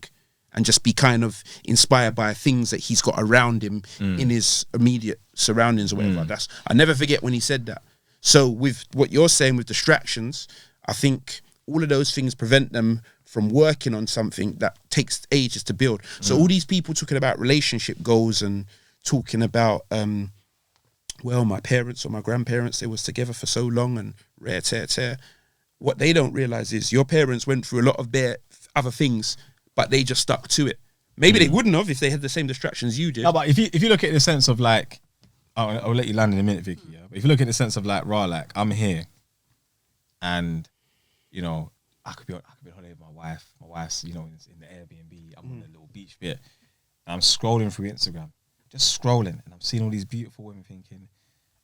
B: and just be kind of inspired by things that he's got around him in his immediate surroundings or whatever. I never forget when he said that. So with what you're saying with distractions, I think all of those things prevent them from working on something that takes ages to build. So all these people talking about relationship goals and talking about, my parents or my grandparents, they was together for so long and rare tear. What they don't realize is your parents went through a lot of their other things, but they just stuck to it. Maybe they wouldn't have if they had the same distractions you did.
A: No, but if you look at it in the sense of like, I'll let you land in a minute, Vicky. Yeah? But if you look at the sense of like, like I'm here, and you know, I could be on holiday with my wife. My wife's, you know, in the Airbnb. I'm on a little beach bit. And I'm scrolling through Instagram, just scrolling, and I'm seeing all these beautiful women thinking,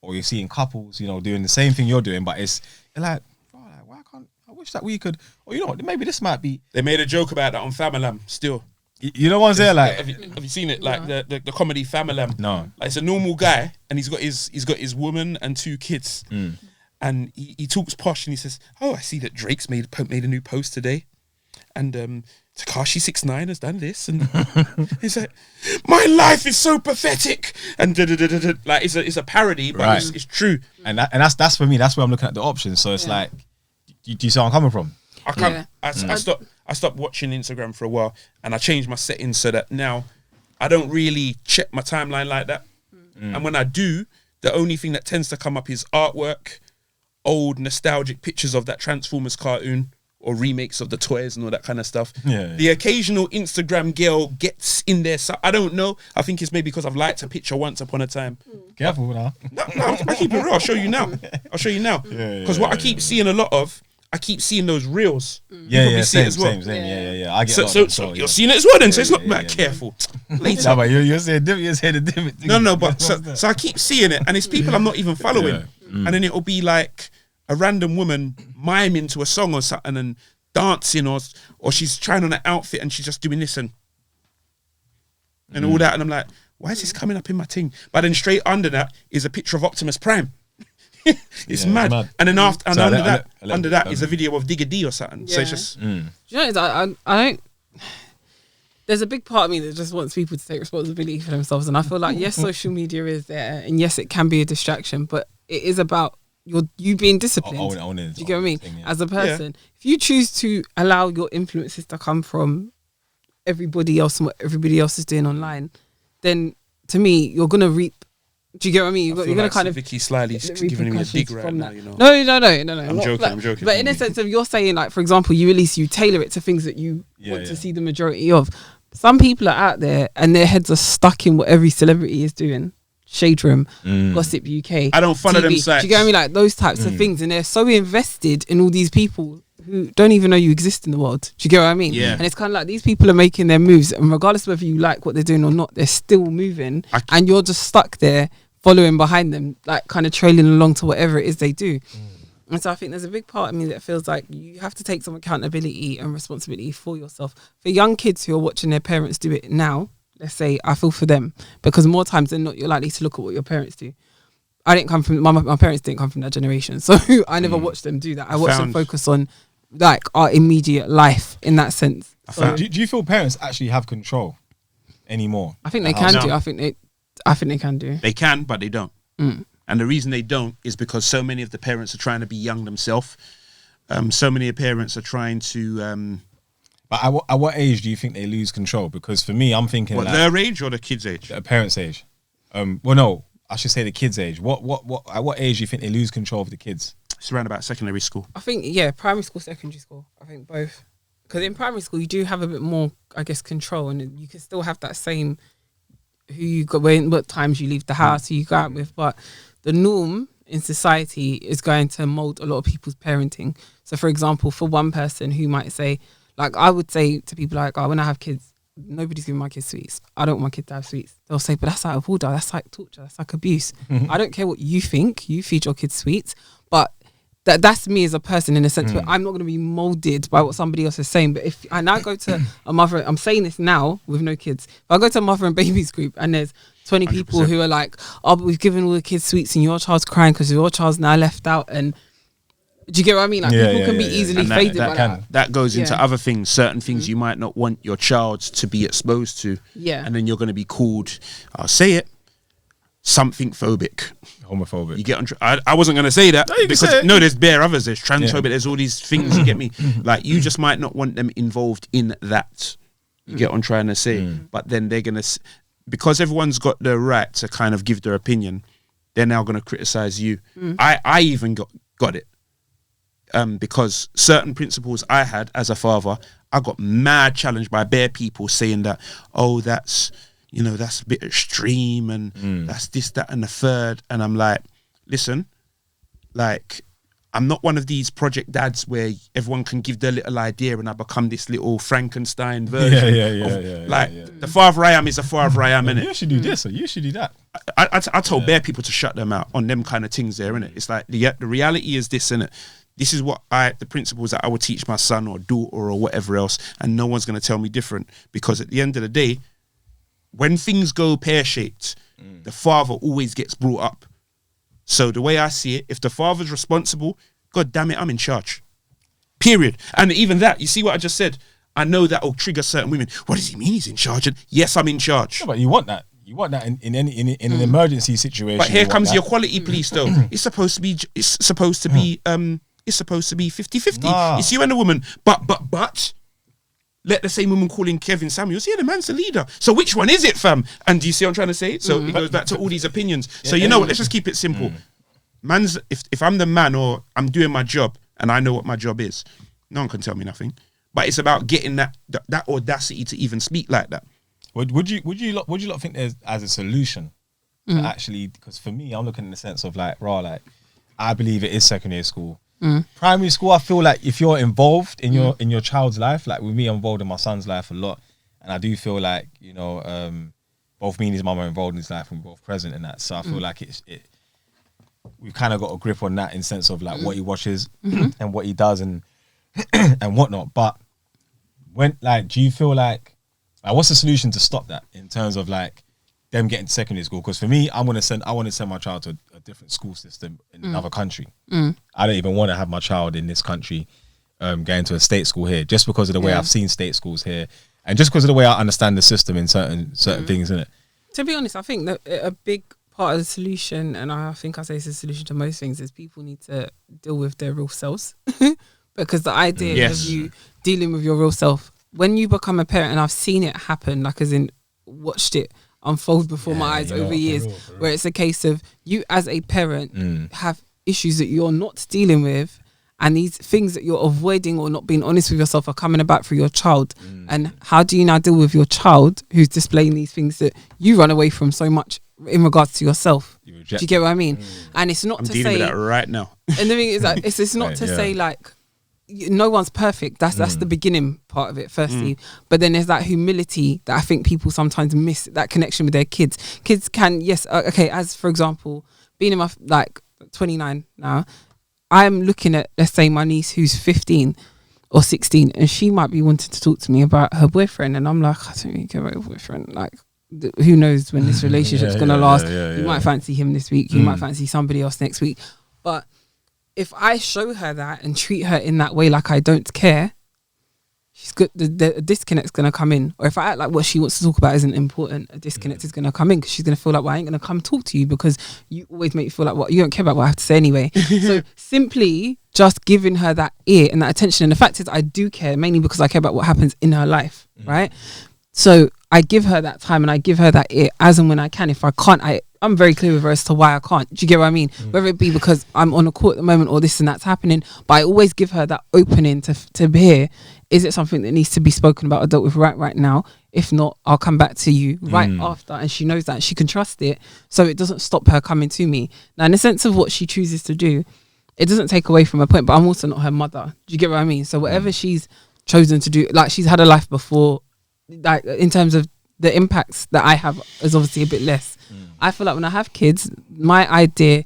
A: or you're seeing couples, you know, doing the same thing you're doing, but you're like, bro, like, why can't I wish that we could? Or you know, maybe this might be.
B: They made a joke about that on Famalam. Still,
A: you know ones there like.
B: Have you seen it? Like the comedy Famalam.
A: No,
B: like it's a normal guy, and he's got his woman and 2 kids. And he talks posh and he says, "Oh, I see that Drake's made a new post today, and Tekashi 6ix9ine has done this." And he's like, "My life is so pathetic," and like it's a parody, but it's true.
A: And that's for me. That's where I'm looking at the options. So it's like, do you see where I'm coming from?
B: I can't. Yeah. I stopped watching Instagram for a while, and I changed my settings so that now I don't really check my timeline like that. And when I do, the only thing that tends to come up is artwork, old nostalgic pictures of that Transformers cartoon or remakes of the toys and all that kind of stuff. The occasional Instagram girl gets in there. So I don't know. I think it's maybe because I've liked a picture once upon a time.
A: Careful now.
B: No, I keep it real. I'll show you now. Because what I keep seeing a lot of, I keep seeing those reels.
A: Yeah,
B: see
A: same,
B: it as well.
A: same. Yeah. I get
B: so you're seeing it as well then. So it's not careful. Later.
A: No, but you're saying the different thing.
B: No, but so I keep seeing it, and it's people I'm not even following. And then it'll be like a random woman miming to a song or something and dancing, or she's trying on an outfit and she's just doing this and all that, and I'm like, why is this coming up in my thing? But then straight under that is a picture of Optimus Prime. It's mad. And then under that is a video of Digga D or something. So it's just
C: Do you know, I don't. There's a big part of me that just wants people to take responsibility for themselves, and I feel like yes, social media is there, and yes, it can be a distraction, but it is about you being disciplined. Do you get what I mean? As a person, if you choose to allow your influences to come from everybody else and what everybody else is doing online, then to me, you're gonna reap. Do you get what I mean? You're gonna kind of
B: Vicky slyly giving me a dig right now. You know?
C: No.
B: I'm joking.
C: But in a sense of you're saying, like, for example, you tailor it to things that you want to see the majority of. Some people are out there and their heads are stuck in what every celebrity is doing. Shade Room, Gossip UK.
B: I don't follow
C: TV.
B: them sites.
C: Do you get what I mean? Like those types of things, and they're so invested in all these people who don't even know you exist in the world. Do you get what I mean?
B: Yeah.
C: And it's kind of like these people are making their moves, and regardless of whether you like what they're doing or not, they're still moving, and you're just stuck there following behind them, like kind of trailing along to whatever it is they do. And so I think there's a big part of me that feels like you have to take some accountability and responsibility for yourself. For young kids who are watching their parents do it now, let's say, I feel for them, because more times than not, you're likely to look at what your parents do. I didn't come from, my parents didn't come from that generation, so I never watched them do that. I watched them focus on like our immediate life in that sense. So,
A: do you feel parents actually have control anymore?
C: I think they can do. I think they can do.
B: They can, but they don't. And the reason they don't is because so many of the parents are trying to be young themselves. So many parents are trying to...
A: But at what age do you think they lose control? Because for me, I'm thinking...
B: What, their age or the kids' age?
A: The parents' age. Well, no, I should say the kids' age. At what age do you think they lose control of the kids?
B: It's around about secondary school.
C: I think, primary school, secondary school. I think both. Because in primary school, you do have a bit more, I guess, control, and you can still have that same who you got, what times you leave the house, who you go out with. But the norm in society is going to mold a lot of people's parenting. So, for example, for one person who might say, like, I would say to people like, when I have kids, nobody's giving my kids sweets. I don't want my kids to have sweets. They'll say, but that's out of order. That's like torture. That's like abuse. I don't care what you think. You feed your kids sweets. But that's me as a person in a sense where I'm not going to be molded by what somebody else is saying. But if I now go to a mother, I'm saying this now with no kids. If I go to a mother and babies group and there's 20 people 100%. Who are like, oh, but we've given all the kids sweets and your child's crying because your child's now left out. And do you get what I mean? Like people can be easily faded by that.
B: That goes into other things, certain things you might not want your child to be exposed to.
C: Yeah.
B: And then you're going to be called, I'll say it, something phobic.
A: Homophobic.
B: You get on. I wasn't going to say that because there's bare others. There's transphobic. There's all these things. You get me? Like you just might not want them involved in that. You get what I'm trying to say? But then they're going to, because everyone's got the right to kind of give their opinion, they're now going to criticize you. I even got it because certain principles I had as a father, I got mad challenged by bare people saying that, oh, that's a bit extreme and that's this, that, and the third. And I'm like, listen, like, I'm not one of these project dads where everyone can give their little idea and I become this little Frankenstein version. The father I am is the father I am, innit?
A: You should do this or you should do that.
B: I told bare people to shut them out on them kind of things there, innit? It's like the reality is this, innit? This is what the principles that I would teach my son or daughter or whatever else, and no one's going to tell me different, because at the end of the day, when things go pear-shaped, the father always gets brought up. So the way I see it, if the father's responsible, God damn it, I'm in charge. Period. And even that, you see what I just said? I know that will trigger certain women. What does he mean he's in charge? And yes, I'm in charge.
A: Yeah, but you want that. You want that in an emergency situation.
B: But here comes your quality police though. It's supposed to be 50-50.
A: Nah.
B: It's you and the woman. But let the same woman call in Kevin Samuels. Yeah, the man's the leader. So which one is it, fam? And do you see what I'm trying to say? So it goes back to all these opinions. So you know what? Let's just keep it simple. Man's if I'm the man or I'm doing my job and I know what my job is, no one can tell me nothing. But it's about getting that audacity to even speak like that.
A: Would you lot think there's as a solution to actually? Because for me, I'm looking in the sense of like, I believe it is secondary school. Primary school, I feel like if you're involved in your child's life, like with me, I'm involved in my son's life a lot, and I do feel like both me and his mum are involved in his life and we're both present in that. So I feel like we've kind of got a grip on that in sense of like what he watches and what he does and whatnot. But when do you feel like what's the solution to stop that in terms of like them getting to secondary school? Because for me, I want to send my child to a different school system in another country. I don't even want to have my child in this country going to a state school here, just because of the way I've seen state schools here, and just because of the way I understand the system in certain things, innit?
C: To be honest, I think that a big part of the solution, and I think I say it's a solution to most things, is people need to deal with their real selves. Because the idea of you dealing with your real self, when you become a parent, and I've seen it happen, like as in watched it unfold before my eyes over years, for real. Where it's a case of you as a parent have issues that you're not dealing with, and these things that you're avoiding or not being honest with yourself are coming about for your child. And how do you now deal with your child who's displaying these things that you run away from so much in regards to yourself? Do you get what I mean? And it's not
B: I'm
C: to
B: dealing
C: say
B: with that right now.
C: And the thing is that it's not to say like no one's perfect. That's the beginning part of it, firstly. But then there's that humility that I think people sometimes miss, that connection with their kids. Kids can, as for example, being in my 29 now, I'm looking at, let's say, my niece who's 15 or 16, and she might be wanting to talk to me about her boyfriend, and I'm like, I don't really care about your boyfriend. Like, who knows when this relationship's gonna last? You might fancy him this week, you might fancy somebody else next week. But if I show her that and treat her in that way, like I don't care, she's good. The disconnect's gonna come in. Or if I act like what she wants to talk about isn't important, a disconnect is gonna come in, because she's gonna feel like, well, I ain't gonna come talk to you because you always make me feel like what you don't care about what I have to say anyway. So simply just giving her that ear and that attention. And the fact is, I do care, mainly because I care about what happens in her life, right? So I give her that time and I give her that ear as and when I can. If I can't, I'm very clear with her as to why I can't. Do you get what I mean? Whether it be because I'm on a call at the moment or this and that's happening, but I always give her that opening to hear, is it something that needs to be spoken about or dealt with right now? If not, I'll come back to you right after. And she knows that she can trust it, so it doesn't stop her coming to me. Now, in the sense of what she chooses to do, it doesn't take away from her point, but I'm also not her mother. Do you get what I mean? So whatever she's chosen to do, like, she's had a life before, like in terms of the impacts that I have is obviously a bit less. I feel like when I have kids, my idea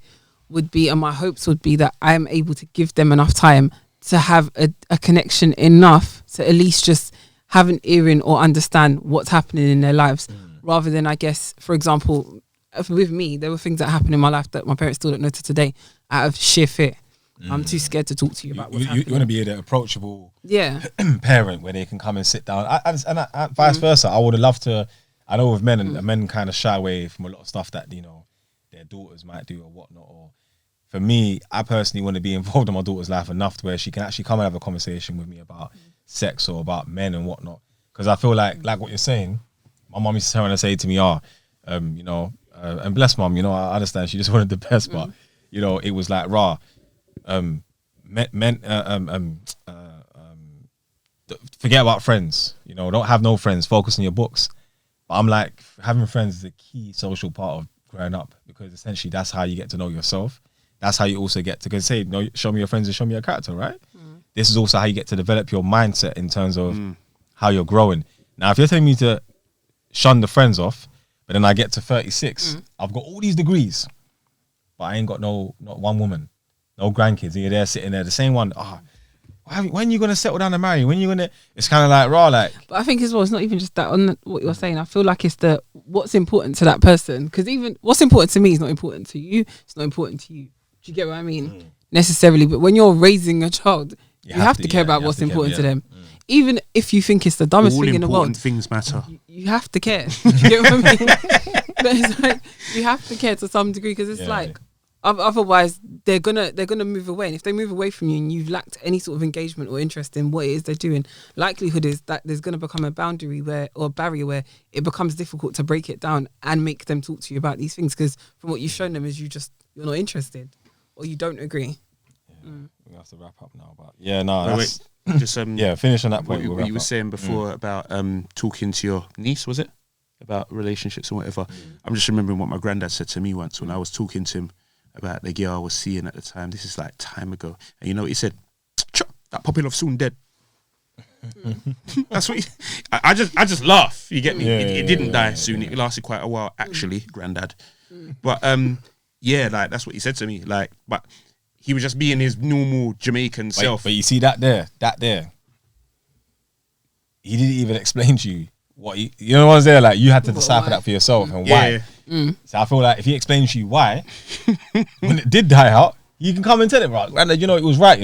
C: would be, and my hopes would be, that I am able to give them enough time to have a connection enough to at least just have an earring or understand what's happening in their lives, rather than, I guess, for example, with me, there were things that happened in my life that my parents still don't know to today, out of sheer fear. I'm too scared to talk to you about what's happening.
A: You want to be an approachable parent where they can come and sit down. And vice versa. I would have loved to. I know with men, men kind of shy away from a lot of stuff that, you know, their daughters might do or whatnot. Or for me, I personally want to be involved in my daughter's life enough to where she can actually come and have a conversation with me about sex or about men and whatnot. Because I feel like what you're saying, my mum used to turn and say to me, you know, and bless mum, you know, I understand she just wanted the best, but, you know, it was like, forget about friends. Don't have no friends. Focus on your books. But I'm like, having friends is a key social part of growing up, because essentially that's how you get to know yourself. That's how you also get to say, show me your friends and show me your character, right? This is also how you get to develop your mindset in terms of how you're growing. Now, if you're telling me to shun the friends off, but then I get to 36, I've got all these degrees, but I ain't got not one woman, no grandkids, and you're there sitting there, the same one. When you gonna settle down and marry? When you gonna? It's kind of like raw, like.
C: But I think as well, it's not even just that on what you're saying. I feel like it's what's important to that person, because even what's important to me is not important to you. It's not important to you. Do you get what I mean? Necessarily, but when you're raising a child, you have to care about what's important to them. Even if you think it's the dumbest thing in the world,
B: important things matter.
C: You have to care. Do you get what I mean? But it's like you have to care to some degree, because it's like. Otherwise, they're gonna move away, and if they move away from you and you've lacked any sort of engagement or interest in what it is they're doing, likelihood is that there's gonna become a barrier where it becomes difficult to break it down and make them talk to you about these things, because from what you've shown them is you're not interested or you don't agree.
A: We have to wrap up now, but that's
B: just
A: finish on that point.
B: What you were saying before about talking to your niece, was it, about relationships and whatever? I'm just remembering what my granddad said to me once when I was talking to him about the girl I was seeing at the time. This is like time ago. And you know what he said? That puppy love soon dead. That's what I just laugh. You get me? It didn't die soon. It lasted quite a while, actually, granddad. But like that's what he said to me. Like, but he was just being his normal Jamaican self.
A: But you see that there, he didn't even explain to you what you know what was there. Like, you had to decipher that for yourself and why. So I feel like if he explains to you why, when it did die out, you can come and tell him, right, granddad, it was right,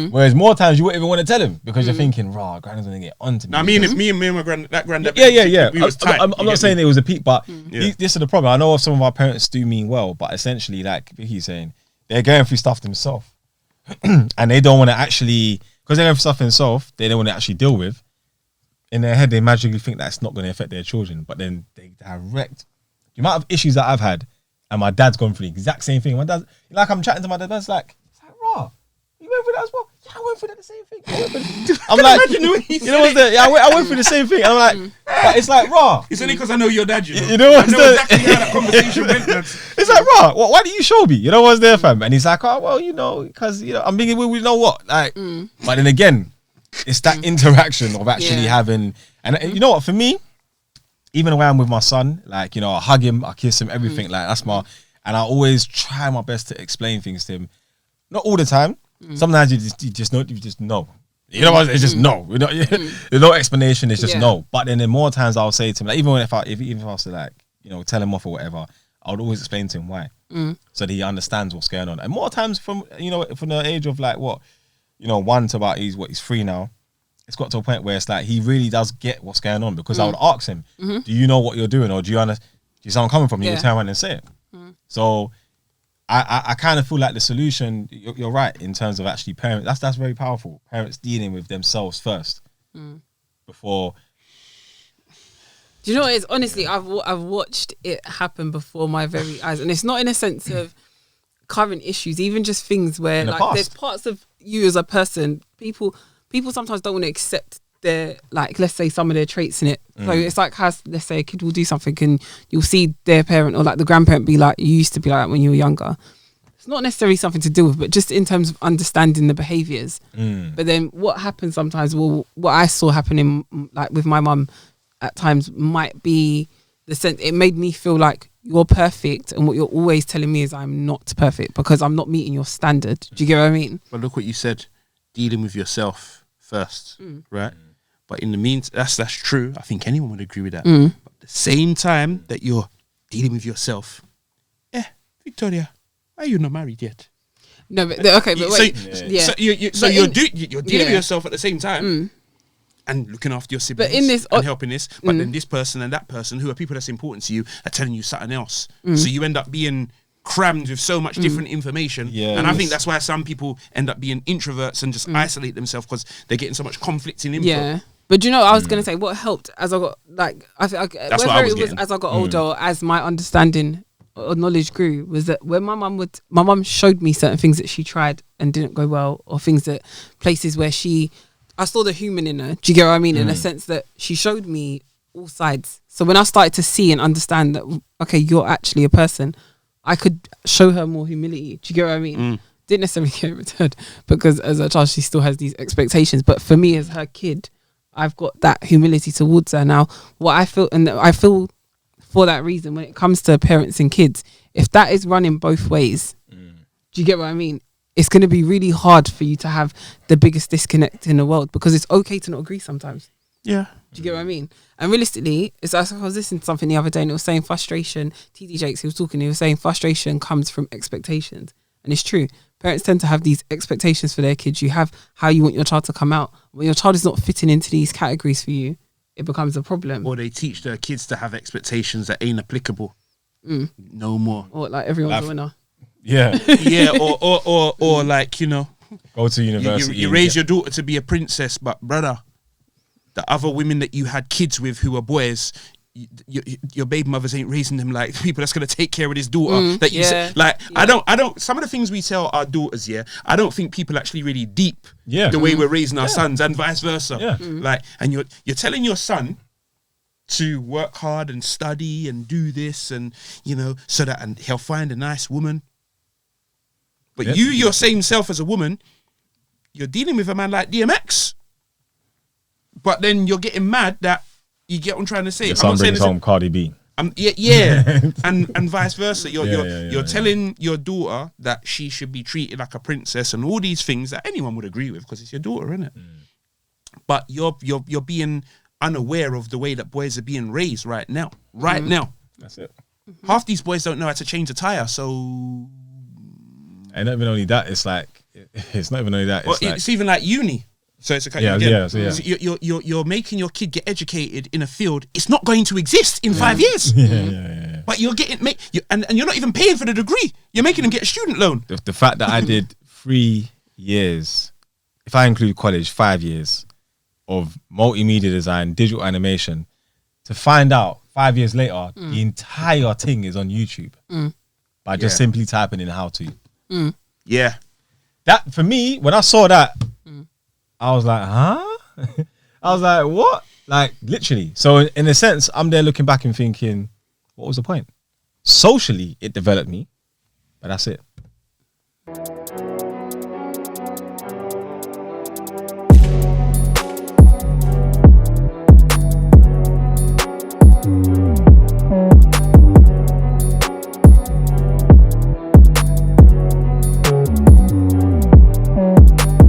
A: Whereas more times you wouldn't even want to tell him, because you're thinking, granddad's gonna get onto me.
B: Now me and my granddad.
A: Yeah.
B: We was tight,
A: I'm not saying it was a peak, but this is the problem. I know some of our parents do mean well, but essentially, like Vicky's saying, they're going through stuff themselves, and they don't want to actually, because they're going through stuff themselves, they don't want to actually deal with. In their head, they magically think that it's not going to affect their children, but then they direct. The amount of issues that I've had, and my dad's gone through the exact same thing. My dad's like, I'm chatting to my dad, it's like, raw, you went through that as well? Yeah, I went through the same thing. I'm like, what's that? Yeah, I went through the same thing. And I'm like, but it's like, raw.
B: It's only because I know your dad,
A: You know what's there?
B: Exactly how that conversation went.
A: It's like, raw, why do you show me? You know what's there, fam? And he's like, because, I'm thinking, we know what? Like, but then again, it's that interaction of actually having, and you know what, for me, even when I'm with my son, like, I hug him, I kiss him, everything, like, that's and I always try my best to explain things to him. Not all the time. Sometimes you just know. You know what? It's just no. There's no explanation. It's just no. But then more times I'll say to him, like, even if I was to, like, tell him off or whatever, I would always explain to him why, so that he understands what's going on. And more times from the age of like 1 to about he's 3 now. It's got to a point where it's like he really does get what's going on, because I would ask him, do you know what you're doing, or do you understand? Do you see where I'm coming from? You would turn around and say it. So I kind of feel like the solution, you're right, in terms of actually parents, that's very powerful. Parents dealing with themselves first before.
C: Do you know what it is? Honestly, I've watched it happen before my very eyes, and it's not in a sense of current issues, even just things where like there's parts of you as a person, people sometimes don't want to accept their, like, let's say some of their traits in it. So it's like, let's say a kid will do something and you'll see their parent or like the grandparent be like, you used to be like that when you were younger. It's not necessarily something to do with, but just in terms of understanding the behaviours. But then what happens sometimes, what I saw happening like with my mum at times might be the sense, it made me feel like you're perfect, and what you're always telling me is I'm not perfect because I'm not meeting your standard. Do you get what I mean?
B: But look what you said, dealing with yourself first, right? But in the meantime, that's true. I think anyone would agree with that. But at the same time that you're dealing with yourself, Victoria, why are you not married yet?
C: No, but okay, but wait.
B: So you're dealing with yourself at the same time. And looking after your siblings, and helping this, but then this person and that person, who are people that's important to you, are telling you something else. So you end up being crammed with so much different information. And I think that's why some people end up being introverts and just isolate themselves, because they're getting so much conflicting input.
C: Yeah. But do you know, I was going to say, what helped as I got, like, that's what I was getting. As I got older, as my understanding or knowledge grew, was that when my mum showed me certain things that she tried and didn't go well, or places where she I saw the human in her. Do you get what I mean? In a sense that she showed me all sides. So when I started to see and understand that, okay, you're actually a person, I could show her more humility. Do you get what I mean? Didn't necessarily get returned because as a child, she still has these expectations. But for me, as her kid, I've got that humility towards her. Now, what I feel, and I feel for that reason, when it comes to parents and kids, if that is running both ways, do you get what I mean? It's going to be really hard for you to have the biggest disconnect in the world because it's okay to not agree sometimes.
B: Yeah.
C: Do you get what I mean? And realistically, it's like I was listening to something the other day and it was saying frustration. TD Jakes, he was saying frustration comes from expectations. And it's true. Parents tend to have these expectations for their kids. You have how you want your child to come out. When your child is not fitting into these categories for you, it becomes a problem.
B: Or they teach their kids to have expectations that ain't applicable. No more.
C: Or like everyone's a winner.
A: Yeah.
B: Yeah, or like, you know,
A: Go to university.
B: you raise your daughter to be a princess, but brother, the other women that you had kids with who are boys, your baby mothers ain't raising them like people that's gonna take care of this daughter. That you say, like, I don't. Some of the things we tell our daughters, I don't think people actually really deep the way we're raising our sons, and vice versa.
A: Yeah.
B: Like, and you're telling your son to work hard and study and do this, and you know, so that and he'll find a nice woman. But your same self as a woman, you're dealing with a man like DMX. But then you're getting mad that you get what I'm trying to say.
A: Your son brings home Cardi B.
B: Yeah, and vice versa. You're telling your daughter that she should be treated like a princess and all these things that anyone would agree with because it's your daughter, isn't it? But you're being unaware of the way that boys are being raised right now. Right now,
A: that's it.
B: Half these boys don't know how to change a tire, so.
A: And not even only that, it's like it's not even only that.
B: It's even like uni. So it's
A: a
B: So you're making your kid get educated in a field it's not going to exist in 5 years. But you're getting and you're not even paying for the degree. You're making them get a student loan.
A: The fact that I did 3 years, if I include college, 5 years of multimedia design, digital animation, to find out 5 years later the entire thing is on YouTube by just simply typing in how to.
B: Yeah.
A: That for me, when I saw that. I was like, huh? I was like, what? Like, literally. So, in a sense, I'm there looking back and thinking, what was the point? Socially, it developed me, but that's it.